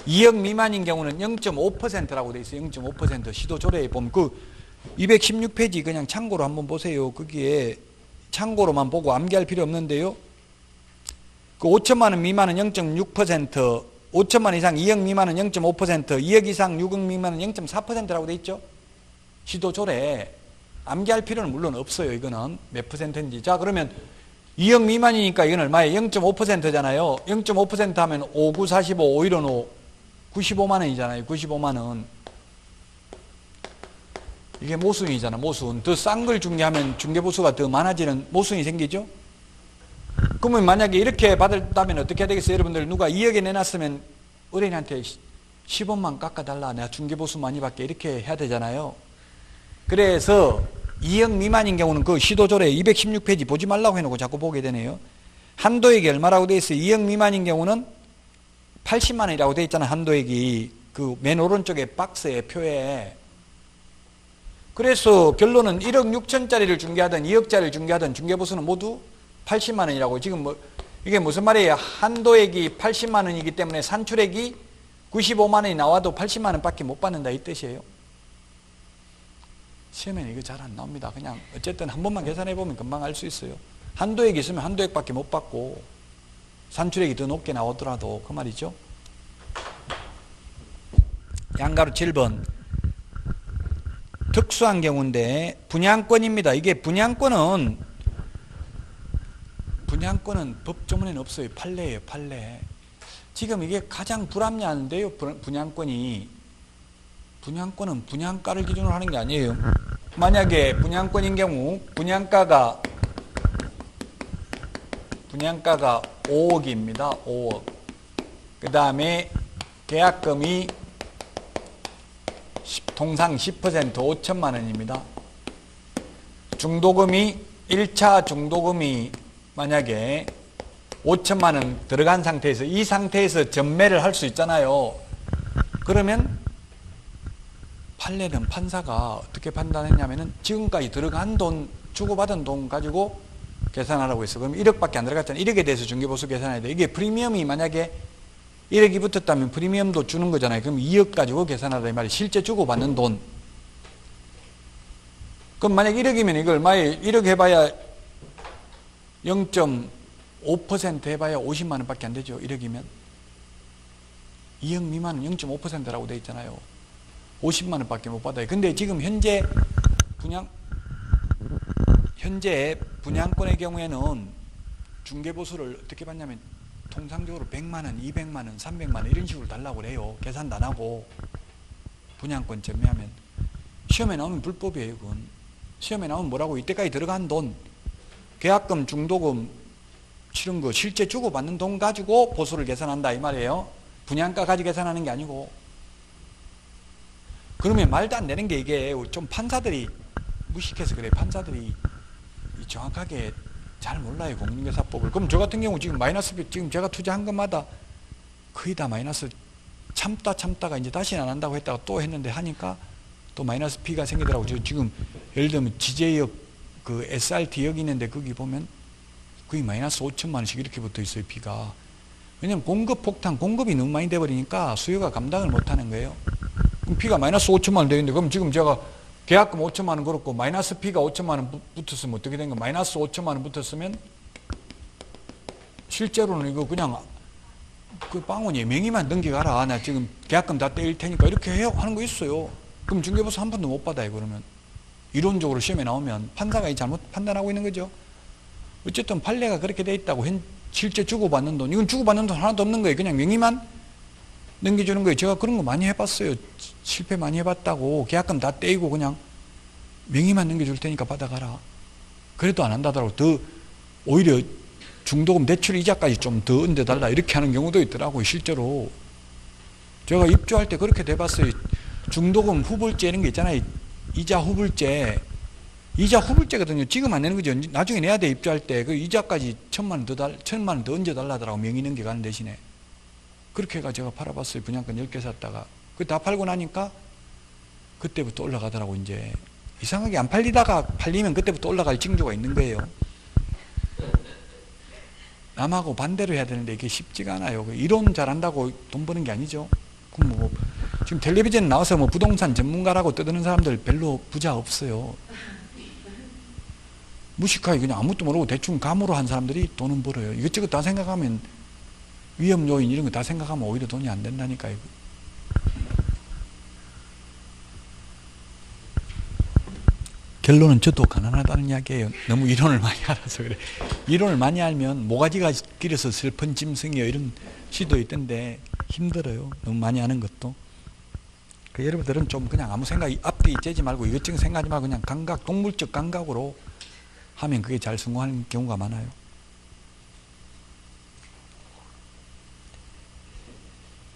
2억 미만인 경우는 0.5%라고 돼 있어요. 0.5% 시도조례에 보면 그 216페이지 그냥 참고로 한번 보세요. 거기에 참고로만 보고 암기할 필요 없는데요. 그 5천만 원 미만은 0.6%, 5천만 원 이상 2억 미만은 0.5%, 2억 이상 6억 미만은 0.4%라고 돼 있죠. 시도조례 암기할 필요는 물론 없어요. 이거는 몇 %인지. 자, 그러면 2억 미만이니까 이건 얼마예요? 0.5%잖아요. 0.5% 하면 5, 9, 45, 5, 1은 5, 95만 원이잖아요. 95만 원. 이게 모순이잖아. 모순. 더 싼 걸 중개하면 중개보수가 더 많아지는 모순이 생기죠. 그러면 만약에 이렇게 받았다면 어떻게 해야 되겠어요? 여러분들 누가 2억에 내놨으면 의뢰인한테 10원만 깎아달라. 내가 중개보수 많이 받게 이렇게 해야 되잖아요. 그래서 2억 미만인 경우는 그 시도조례 216페이지 보지 말라고 해놓고 자꾸 보게 되네요. 한도액이 얼마라고 돼 있어요? 2억 미만인 경우는 80만 원이라고 돼 있잖아요. 한도액이. 그 맨 오른쪽에 박스의 표에. 그래서 결론은 1억 6천짜리를 중개하든 2억짜리를 중개하든 중개보수는 모두 80만 원이라고. 지금 뭐 이게 무슨 말이에요? 한도액이 80만 원이기 때문에 산출액이 95만 원이 나와도 80만 원밖에 못 받는다 이 뜻이에요. 시험에는 이거 잘 안 나옵니다. 그냥 어쨌든 한 번만 계산해 보면 금방 알 수 있어요. 한도액이 있으면 한도액밖에 못 받고 산출액이 더 높게 나오더라도 그 말이죠. 양가로 7번. 특수한 경우인데 분양권입니다. 이게 분양권은 법조문에는 없어요. 판례예요. 판례. 지금 이게 가장 불합리한데요. 분양권은 분양가를 기준으로 하는 게 아니에요. 만약에 분양권인 경우 분양가가 5억입니다. 5억. 그 다음에 계약금이 통상 10% 5천만 원입니다. 중도금이 1차 중도금이 만약에 5천만 원 들어간 상태에서 이 상태에서 전매를 할 수 있잖아요. 그러면 판례는 판사가 어떻게 판단했냐면은 지금까지 들어간 돈, 주고받은 돈 가지고 계산하라고 했어. 그럼 1억밖에 안 들어갔잖아요. 1억에 대해서 중개보수 계산해야 돼. 이게 프리미엄이 만약에 1억이 붙었다면 프리미엄도 주는 거잖아요. 그럼 2억 가지고 계산하라 이 말이에요. 실제 주고받는 돈. 그럼 만약 1억이면 이걸 만약 1억 해봐야 0.5% 해봐야 50만 원밖에 안 되죠. 1억이면. 2억 미만은 0.5%라고 돼 있잖아요. 50만 원밖에 못 받아요. 근데 지금 현재 분양권의 경우에는 중개보수를 어떻게 받냐면 통상적으로 100만 원, 200만 원, 300만 원 이런 식으로 달라고 그래요. 계산도 안 하고 분양권 전매하면. 시험에 나오면 불법이에요. 그건. 시험에 나오면 뭐라고? 이때까지 들어간 돈, 계약금, 중도금 치른 거 실제 주고받는 돈 가지고 보수를 계산한다 이 말이에요. 분양가 가지고 계산하는 게 아니고. 그러면 말도 안 되는 게 이게 좀 판사들이 무식해서 그래. 판사들이 정확하게 잘 몰라요. 공인중개사법을. 그럼 저 같은 경우 지금 지금 제가 투자한 것마다 거의 다 마이너스 참다가 이제 다시는 안 한다고 했다가 또 했는데 하니까 또 마이너스 P가 생기더라고요. 저 지금 예를 들면 지제역 그 SRT역 있는데 거기 보면 거의 마이너스 5천만 원씩 이렇게 붙어 있어요. P가. 왜냐면 공급이 너무 많이 돼버리니까 수요가 감당을 못하는 거예요. 그럼 P가 마이너스 5천만 원 되는데 그럼 지금 제가 계약금 5천만 원 걸었고 마이너스 P가 5천만 원 붙었으면 어떻게 된 거야? 마이너스 5천만 원 붙었으면 실제로는 이거 그냥 그 빵원이 명의만 넘겨가라. 나 지금 계약금 다 떼일 테니까 이렇게 해요 하는 거 있어요. 그럼 중개보수 한 번도 못 받아요. 그러면 이론적으로 시험에 나오면 판사가 잘못 판단하고 있는 거죠. 어쨌든 판례가 그렇게 돼 있다고 실제 주고받는 돈, 이건 주고받는 돈 하나도 없는 거예요. 그냥 명의만 넘겨주는 거예요. 제가 그런 거 많이 해봤어요. 실패 많이 해봤다고. 계약금 다 떼이고 그냥 명의만 넘겨줄 테니까 받아가라. 그래도 안 한다더라고. 더 오히려 중도금 대출 이자까지 좀 더 얹어달라 이렇게 하는 경우도 있더라고요. 실제로 제가 입주할 때 그렇게 돼봤어요. 중도금 후불제 이런 게 있잖아요. 이자 후불제거든요. 지금 안 내는 거죠. 나중에 내야 돼. 입주할 때 그 이자까지 1,000만 원 더 얹어달라더라고. 명의 넘겨가는 대신에. 그렇게 해가 제가 팔아봤어요. 분양권 10개 샀다가. 그 다 팔고 나니까 그때부터 올라가더라고. 이제 이상하게 안 팔리다가 팔리면 그때부터 올라갈 징조가 있는 거예요. 남하고 반대로 해야 되는데 이게 쉽지가 않아요. 이론 잘한다고 돈 버는 게 아니죠. 그럼 뭐 지금 텔레비전 나와서 뭐 부동산 전문가라고 떠드는 사람들 별로 부자 없어요. 무식하게 그냥 아무것도 모르고 대충 감으로 한 사람들이 돈은 벌어요. 이것저것 다 생각하면 위험 요인 이런 거 다 생각하면 오히려 돈이 안 된다니까요. 결론은 저도 가난하다는 이야기예요. 너무 이론을 많이 알아서 그래. 이론을 많이 알면 모가지가 길어서 슬픈 짐승이요 이런 시도 있던데 힘들어요. 너무 많이 아는 것도. 여러분들은 좀 그냥 아무 생각 앞뒤 째지 말고 이것저것 생각하지 말고 그냥 동물적 감각으로 하면 그게 잘 성공하는 경우가 많아요.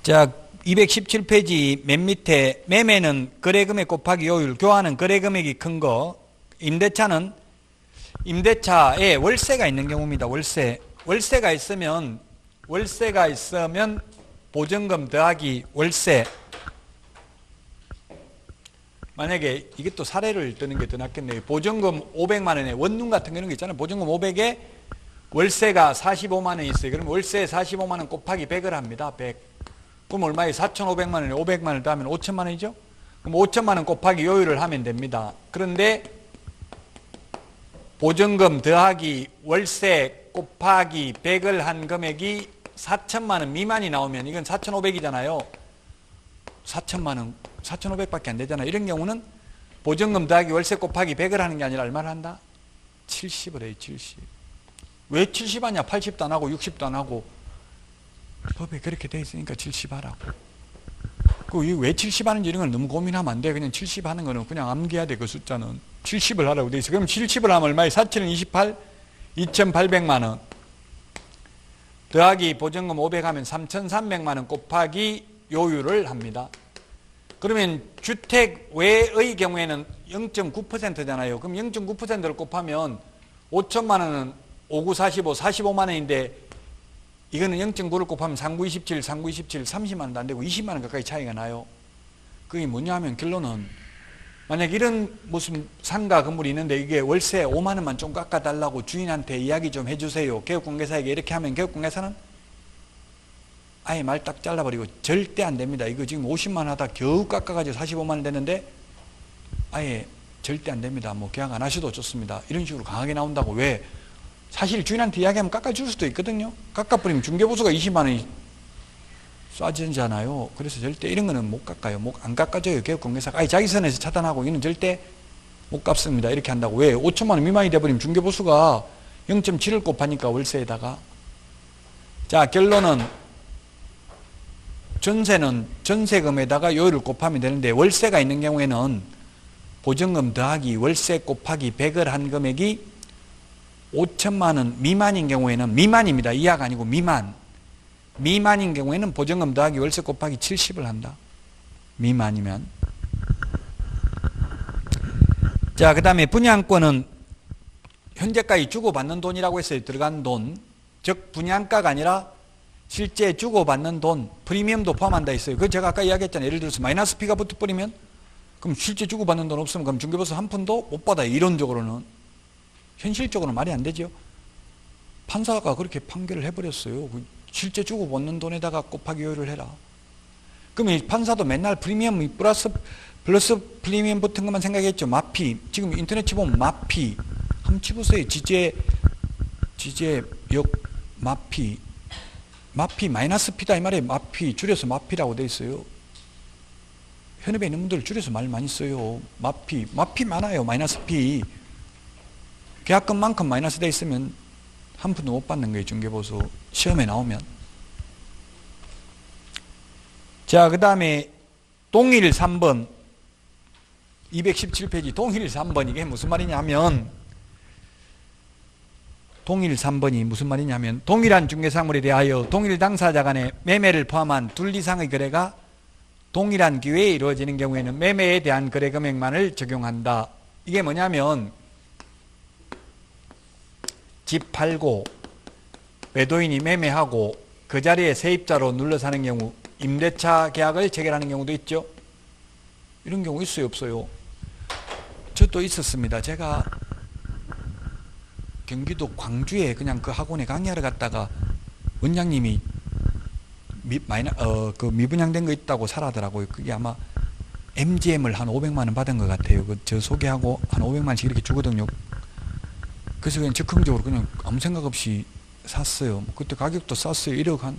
자, 217페이지 맨 밑에 매매는 거래금액 곱하기 요율, 교환은 거래금액이 큰 거, 임대차는 임대차에 월세가 있는 경우입니다. 월세가 있으면 보증금 더하기 월세 만약에 이것도 사례를 드는 게 더 낫겠네요. 보증금 500만 원에 원룸 같은 거 이런 거 있잖아요. 보증금 500에 월세가 45만 원 있어요. 그럼 월세 45만 원 곱하기 100을 합니다. 100. 그럼 얼마예요? 4,500만 원에 500만 원을 더하면 5천만 원이죠? 그럼 5천만 원 곱하기 요율을 하면 됩니다. 그런데 보증금 더하기 월세 곱하기 100을 한 금액이 4천만 원 미만이 나오면 이건 4,500이잖아요. 4천만 원, 4,500밖에 안 되잖아요. 이런 경우는 보증금 더하기 월세 곱하기 100을 하는 게 아니라 얼마를 한다? 70을 해요. 70. 왜 70 하냐? 80도 안 하고 60도 안 하고 법에 그렇게 돼 있으니까 70 하라고. 왜 70 하는지 이런 걸 너무 고민하면 안 돼. 그냥 70 하는 거는 그냥 암기해야 돼. 그 숫자는 70을 하라고 돼 있어. 그럼 70을 하면 얼마예요? 4,7은 28, 2,800만 원 더하기 보증금 500 하면 3,300만 원 곱하기 요율을 합니다. 그러면 주택 외의 경우에는 0.9%잖아요. 그럼 0.9%를 곱하면 5천만 원은 5945, 45만 원인데 이거는 0.9를 곱하면 3927, 3927, 30만 원도 안 되고 20만 원 가까이 차이가 나요. 그게 뭐냐 하면 결론은 만약 이런 무슨 상가 건물이 있는데 이게 월세 5만 원만 좀 깎아달라고 주인한테 이야기 좀 해주세요. 개업공개사에게 이렇게 하면 개업공개사는 아예 말 딱 잘라버리고 절대 안 됩니다. 이거 지금 50만 원 하다 겨우 깎아가지고 45만 원 됐는데 아예 절대 안 됩니다. 뭐 계약 안 하셔도 좋습니다. 이런 식으로 강하게 나온다고. 왜? 사실 주인한테 이야기하면 깎아줄 수도 있거든요. 깎아버리면 중개보수가 20만 원이 쏴지잖아요. 그래서 절대 이런 거는 못 깎아요. 안 깎아줘요. 개업공개사가 아예 자기 선에서 차단하고 이는 절대 못 갚습니다. 이렇게 한다고. 왜? 5천만 원 미만이 돼버리면 중개보수가 0.7을 곱하니까 월세에다가. 자, 결론은 전세는 전세금에다가 요율을 곱하면 되는데 월세가 있는 경우에는 보증금 더하기 월세 곱하기 100을 한 금액이 5천만 원 미만인 경우에는 미만입니다. 이하가 아니고 미만인 경우에는 보증금 더하기 월세 곱하기 70을 한다. 미만이면. 자, 그 다음에 분양권은 현재까지 주고받는 돈이라고 했어요. 들어간 돈. 즉 분양가가 아니라 실제 주고받는 돈, 프리미엄도 포함한다 했어요. 그 제가 아까 이야기했잖아요. 예를 들어서 마이너스 P가 붙어버리면 그럼 실제 주고받는 돈 없으면 그럼 중개보수 한 푼도 못 받아요. 이론적으로는. 현실적으로는 말이 안 되죠. 판사가 그렇게 판결을 해버렸어요. 실제 주고받는 돈에다가 곱하기 요율을 해라. 그럼 이 판사도 맨날 프리미엄 플러스 프리미엄 붙은 것만 생각했죠. 마피. 지금 인터넷 치보면 마피. 한번 치보세요. 지제역 마피. 마피 마이너스 P다 이 말이에요. 마피 줄여서 마피라고 돼 있어요. 현업에 있는 분들 줄여서 말 많이 써요. 마피 많아요. 마이너스 P. 계약금만큼 마이너스 돼 있으면 한 푼도 못 받는 거예요. 중개보수 시험에 나오면. 자, 그 다음에 동일 3번 217페이지 동일 3번 이게 무슨 말이냐면 동일 3번이 무슨 말이냐면 동일한 중개사물에 대하여 동일 당사자 간의 매매를 포함한 둘 이상의 거래가 동일한 기회에 이루어지는 경우에는 매매에 대한 거래 금액만을 적용한다. 이게 뭐냐면 집 팔고 매도인이 매매하고 그 자리에 세입자로 눌러 사는 경우 임대차 계약을 체결하는 경우도 있죠. 이런 경우 있어요, 없어요? 저도 있었습니다. 제가 경기도 광주에 그냥 그 학원에 강의하러 갔다가 원장님이 그 미분양된 거 있다고 사라더라고요. 그게 아마 MGM을 한 500만 원 받은 것 같아요. 저 소개하고 한 500만 원씩 이렇게 주거든요. 그래서 그냥 즉흥적으로 그냥 아무 생각 없이 샀어요. 그때 가격도 쌌어요. 1억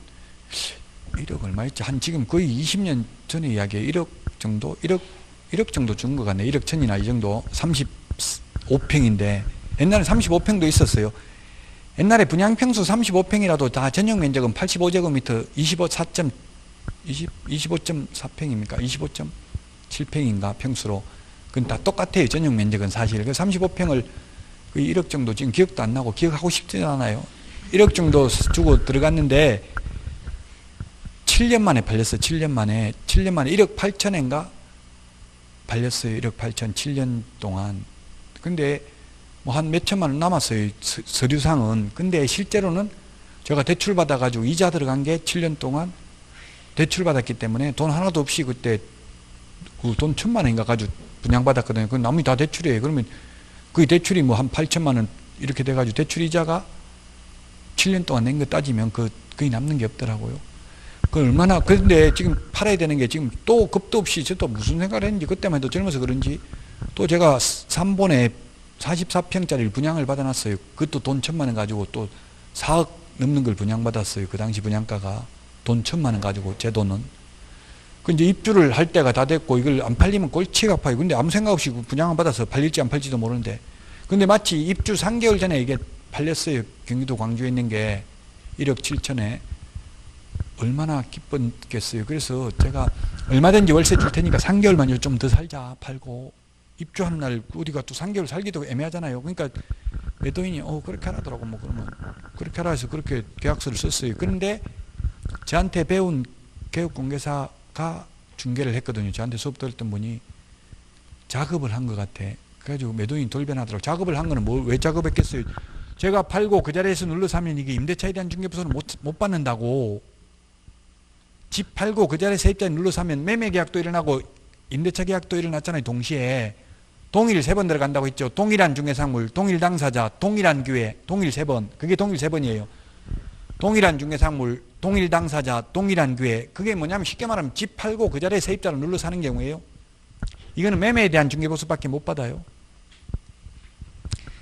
얼마였지? 한 지금 거의 20년 전의 이야기예요. 1억 정도? 1억 정도 준 것 같네. 1억 천이나 이 정도. 35평인데 옛날에 35평도 있었어요. 옛날에 분양평수 35평이라도 다 전용 면적은 85제곱미터 25.4평입니까? 25.7평인가 평수로. 그건 다 똑같아요. 전용 면적은 사실. 그 35평을 1억 정도 지금 기억도 안 나고 기억하고 싶지 않아요. 1억 정도 주고 들어갔는데 7년 만에 팔렸어요. 7년 만에 1억 8천인가 팔렸어요. 1억 8천 7년 동안. 근데 뭐 한 몇천만 원 남았어요. 서류상은. 근데 실제로는 제가 대출 받아가지고 이자 들어간 게 7년 동안 대출 받았기 때문에 돈 하나도 없이 그때 그 돈 1,000만 원인가 가지고 분양받았거든요. 그 나머지 다 대출이에요. 그러면 그 대출이 뭐 한 8천만 원 이렇게 돼가지고 대출 이자가 7년 동안 낸 거 따지면 거의 남는 게 없더라고요. 그 얼마나, 그런데 지금 팔아야 되는 게 지금 또 겁도 없이 저도 무슨 생각을 했는지 그때만 해도 젊어서 그런지 또 제가 3번에 44평짜리를 분양을 받아놨어요. 그것도 돈 1,000만 원 가지고 또 4억 넘는 걸 분양받았어요. 그 당시 분양가가 돈 1,000만 원 가지고 제 돈은. 그 이제 입주를 할 때가 다 됐고 이걸 안 팔리면 꼴찌가 아파요. 근데 아무 생각 없이 분양을 받아서 팔릴지 안 팔지도 모르는데. 근데 마치 입주 3개월 전에 이게 팔렸어요. 경기도 광주에 있는 게 1억 7천에. 얼마나 기뻤겠어요. 그래서 제가 얼마든지 월세 줄 테니까 3개월만 좀 더 살자 팔고 입주하는 날 우리가 또 3개월 살기도 애매하잖아요. 그러니까 매도인이 그렇게 하라더라고. 뭐 그러면 그렇게 하라 해서 그렇게 계약서를 썼어요. 그런데 저한테 배운 개업공개사가 중개를 했거든요. 저한테 수업 들었던 분이 작업을 한 것 같아. 그래가지고 매도인이 돌변하더라고. 작업을 한 거는 왜 작업했겠어요. 제가 팔고 그 자리에서 눌러서 하면 이게 임대차에 대한 중개보수는 못 받는다고. 집 팔고 그 자리에 세입자에 눌러서 하면 매매 계약도 일어나고 임대차 계약도 일어났잖아요. 동시에. 동일 3번 들어간다고 했죠. 동일한 중개상물, 동일 당사자, 동일한 기회, 동일 3번. 그게 동일 3번이에요. 동일한 중개상물, 동일 당사자, 동일한 기회. 그게 뭐냐면 쉽게 말하면 집 팔고 그 자리에 세입자를 눌러서 하는 경우예요. 이거는 매매에 대한 중개보수밖에 못 받아요.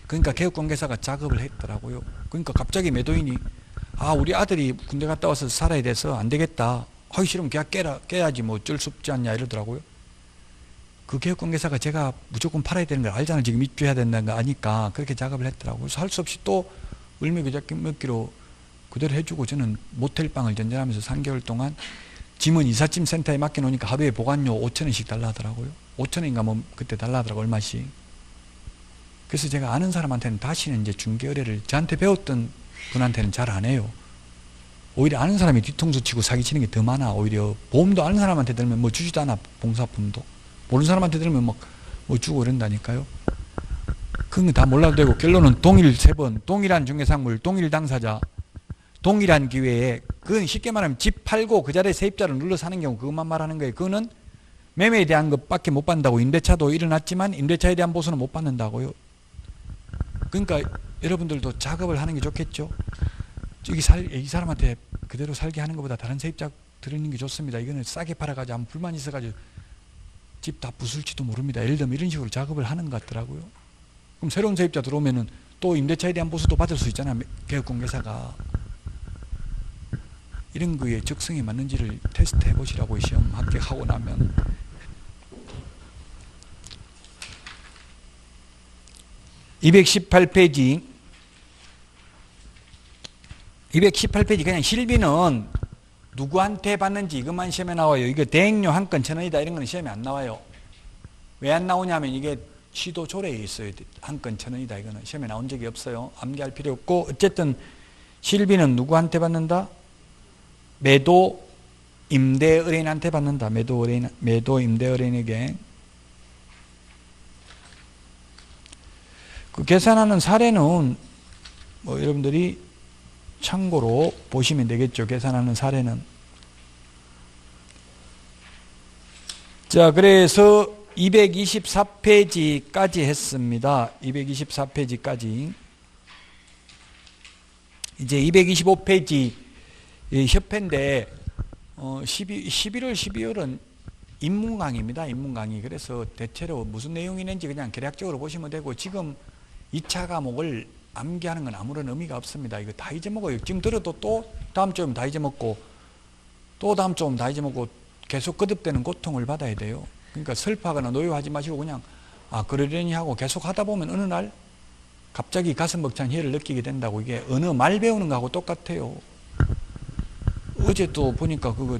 그러니까 개업공개사가 작업을 했더라고요. 그러니까 갑자기 매도인이 우리 아들이 군대 갔다 와서 살아야 돼서 안 되겠다. 하기 싫으면 계약 깨야지 뭐 어쩔 수 없지 않냐 이러더라고요. 그 개업공개사가 제가 무조건 팔아야 되는 걸 알잖아요. 지금 입주해야 된다는 거 아니까 그렇게 작업을 했더라고요. 그래서 할 수 없이 또 을미그잡기먹기로 그대로 해주고 저는 모텔방을 전전하면서 3개월 동안 짐은 이삿짐 센터에 맡겨놓으니까 하루에 보관료 5,000원씩 달라 하더라고요. 5,000원인가 뭐 그때 달라 하더라고요. 얼마씩. 그래서 제가 아는 사람한테는 다시는 이제 중개 의뢰를 저한테 배웠던 분한테는 잘 안 해요. 오히려 아는 사람이 뒤통수 치고 사기치는 게 더 많아. 오히려 보험도 아는 사람한테 들면 뭐 주지도 않아. 봉사품도. 모르는 사람한테 들으면 뭐 주고 이런다니까요. 그런 거 다 몰라도 되고 결론은 동일 3번, 동일한 중개상물, 동일 당사자, 동일한 기회에 그건 쉽게 말하면 집 팔고 그 자리에 세입자를 눌러 사는 경우 그것만 말하는 거예요. 그거는 매매에 대한 것밖에 못 받는다고. 임대차도 일어났지만 임대차에 대한 보수는 못 받는다고요. 그러니까 여러분들도 작업을 하는 게 좋겠죠. 이 사람한테 그대로 살게 하는 것보다 다른 세입자 들이는 게 좋습니다. 이거는 싸게 팔아가지고 아무 불만 있어가지고 집 다 부술지도 모릅니다. 예를 들면 이런 식으로 작업을 하는 것 같더라고요. 그럼 새로운 세입자 들어오면은 또 임대차에 대한 보수도 받을 수 있잖아요. 개업공개사가. 이런 거에 적성에 맞는지를 테스트 해보시라고 시험 합격하고 나면. (218페이지) 218페이지 그냥 실비는 누구한테 받는지 이것만 시험에 나와요. 이거 대행료 한 건 1,000원이다 이런 건 시험에 안 나와요. 왜 안 나오냐면 이게 시도 조례에 있어요. 한 건 1,000원이다 이거는 시험에 나온 적이 없어요. 암기할 필요 없고 어쨌든 실비는 누구한테 받는다? 매도 임대 의뢰인한테 받는다. 매도 임대 의뢰인에게. 그 계산하는 사례는 뭐 여러분들이 참고로 보시면 되겠죠. 계산하는 사례는. 자, 그래서 224페이지까지 했습니다. 224페이지까지. 이제 225페이지 협회인데 11월, 12월은 입문 강의입니다. 입문 강의. 그래서 대체로 무슨 내용이 있는지 그냥 개략적으로 보시면 되고 지금 2차 과목을 암기하는 건 아무런 의미가 없습니다. 이거 다 잊어먹어요. 지금 들어도 또 다음 주면 다 잊어먹고 또 다음 주면 다 잊어먹고 계속 거듭되는 고통을 받아야 돼요. 그러니까 슬퍼하거나 노여하지 마시고 그냥 그러려니 하고 계속 하다 보면 어느 날 갑자기 가슴 벅찬 희열을 느끼게 된다고. 이게 언어 말 배우는 거하고 똑같아요. 어제 또 보니까 그거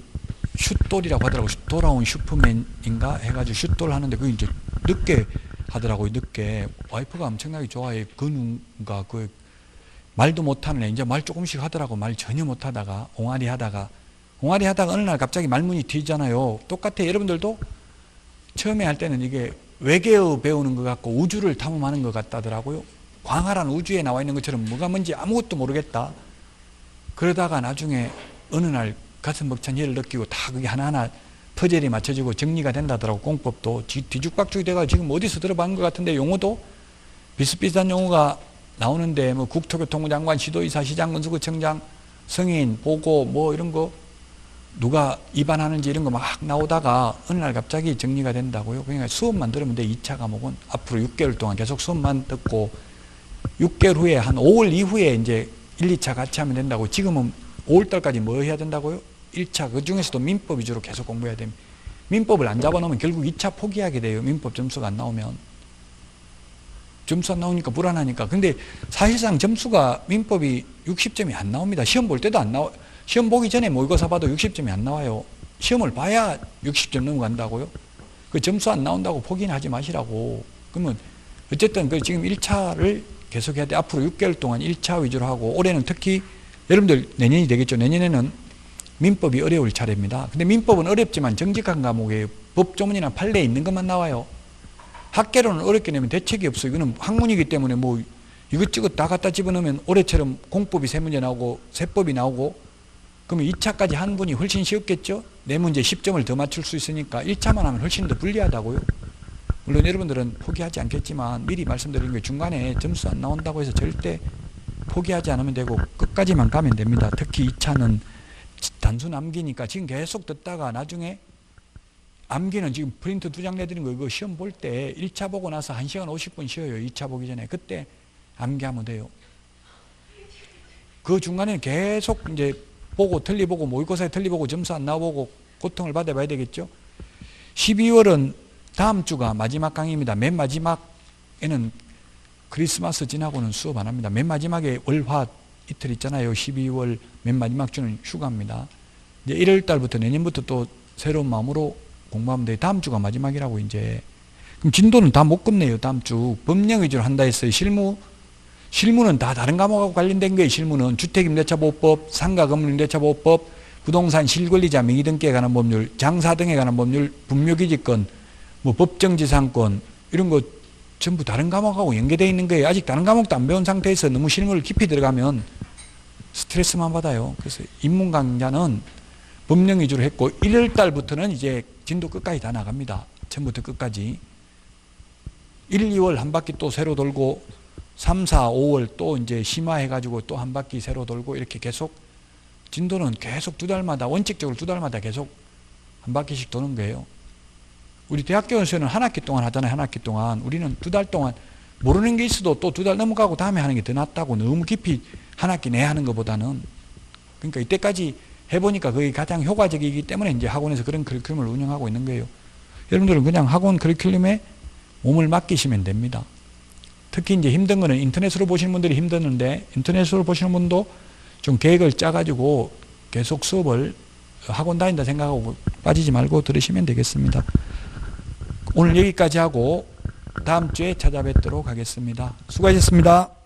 슛돌이라고 하더라고요. 돌아온 슈퍼맨인가 해가지고 슛돌 하는데 그게 이제 늦게 하더라고요. 늦게. 와이프가 엄청나게 좋아해. 근우가 그 말도 못하는 애 이제 말 조금씩 하더라고. 말 전혀 못하다가 옹알이 하다가 어느 날 갑자기 말문이 트이잖아요. 똑같아. 여러분들도 처음에 할 때는 이게 외계어 배우는 것 같고 우주를 탐험하는 것 같다더라고요. 광활한 우주에 나와 있는 것처럼 뭐가 뭔지 아무것도 모르겠다. 그러다가 나중에 어느 날 가슴 벅찬 희열을 느끼고 다 그게 하나하나 퍼즐이 맞춰지고 정리가 된다더라고. 공법도 뒤죽박죽이 돼가 지금 어디서 들어본 것 같은데 용어도 비슷비슷한 용어가 나오는데 뭐 국토교통부 장관, 시도의사, 시장, 군수구청장, 성인, 보고 뭐 이런 거 누가 위반하는지 이런 거 막 나오다가 어느 날 갑자기 정리가 된다고요. 그러니까 수업만 들으면 돼. 2차 과목은 앞으로 6개월 동안 계속 수업만 듣고 6개월 후에 한 5월 이후에 이제 1, 2차 같이 하면 된다고. 지금은 5월달까지 뭐 해야 된다고요? 1차 그 중에서도 민법 위주로 계속 공부해야 됩니다. 민법을 안 잡아놓으면 결국 2차 포기하게 돼요. 민법 점수가 안 나오면. 점수 안 나오니까 불안하니까. 근데 사실상 점수가 민법이 60점이 안 나옵니다. 시험 볼 때도 안 나와. 시험 보기 전에 모의고사 봐도 60점이 안 나와요. 시험을 봐야 60점 넘어간다고요? 그 점수 안 나온다고 포기는 하지 마시라고. 그러면 어쨌든 그 지금 1차를 계속해야 돼. 앞으로 6개월 동안 1차 위주로 하고 올해는 특히 여러분들 내년이 되겠죠. 내년에는 민법이 어려울 차례입니다. 근데 민법은 어렵지만 정직한 과목이에요. 법조문이나 판례에 있는 것만 나와요. 학계로는 어렵게 내면 대책이 없어요. 이거는 학문이기 때문에 뭐 이것저것 다 갖다 집어넣으면 올해처럼 공법이 3문제 나오고 세법이 나오고 그러면 2차까지 한 분이 훨씬 쉬웠겠죠? 4문제 10점을 더 맞출 수 있으니까 1차만 하면 훨씬 더 불리하다고요. 물론 여러분들은 포기하지 않겠지만 미리 말씀드린 게 중간에 점수 안 나온다고 해서 절대 포기하지 않으면 되고 끝까지만 가면 됩니다. 특히 2차는 단순 암기니까 지금 계속 듣다가 나중에 암기는 지금 프린트 2장 내드린 거 이거 시험 볼 때 1차 보고 나서 1시간 50분 쉬어요. 2차 보기 전에. 그때 암기하면 돼요. 그 중간에 계속 이제 보고 틀리보고 모의고사에 틀리보고 점수 안 나오고 고통을 받아봐야 되겠죠. 12월은 다음 주가 마지막 강의입니다. 맨 마지막에는 크리스마스 지나고는 수업 안 합니다. 맨 마지막에 월화 이틀 있잖아요. 12월 맨 마지막 주는 휴가입니다. 이제 1월 달부터 내년부터 또 새로운 마음으로 공부하면 돼요. 다음 주가 마지막이라고 이제. 그럼 진도는 다 못 끝내요. 다음 주. 법령 위주로 한다 했어요. 실무는 다 다른 과목하고 관련된 거예요. 실무는 주택임대차보호법, 상가건물임대차보호법, 부동산 실권리자 명의등기에 관한 법률, 장사 등에 관한 법률, 분묘기지권, 뭐 법정지상권 이런 거 전부 다른 과목하고 연계되어 있는 거예요. 아직 다른 과목도 안 배운 상태에서 너무 실무를 깊이 들어가면 스트레스만 받아요. 그래서 입문 강좌는 법령 위주로 했고 1월 달부터는 이제 진도 끝까지 다 나갑니다. 처음부터 끝까지. 1, 2월 한 바퀴 또 새로 돌고 3, 4, 5월 또 이제 심화해가지고 또 한 바퀴 새로 돌고 이렇게 계속 진도는 계속 2달마다 원칙적으로 2달마다 계속 한 바퀴씩 도는 거예요. 우리 대학교에서는 한 학기 동안 하잖아요. 한 학기 동안. 우리는 2달 동안 모르는 게 있어도 또 2달 넘어가고 다음에 하는 게 더 낫다고. 너무 깊이 한 학기 내 하는 것보다는. 그러니까 이때까지 해보니까 그게 가장 효과적이기 때문에 이제 학원에서 그런 커리큘럼을 운영하고 있는 거예요. 여러분들은 그냥 학원 커리큘럼에 몸을 맡기시면 됩니다. 특히 이제 힘든 거는 인터넷으로 보시는 분들이 힘드는데 인터넷으로 보시는 분도 좀 계획을 짜가지고 계속 수업을 학원 다닌다 생각하고 빠지지 말고 들으시면 되겠습니다. 오늘 여기까지 하고 다음 주에 찾아뵙도록 하겠습니다. 수고하셨습니다.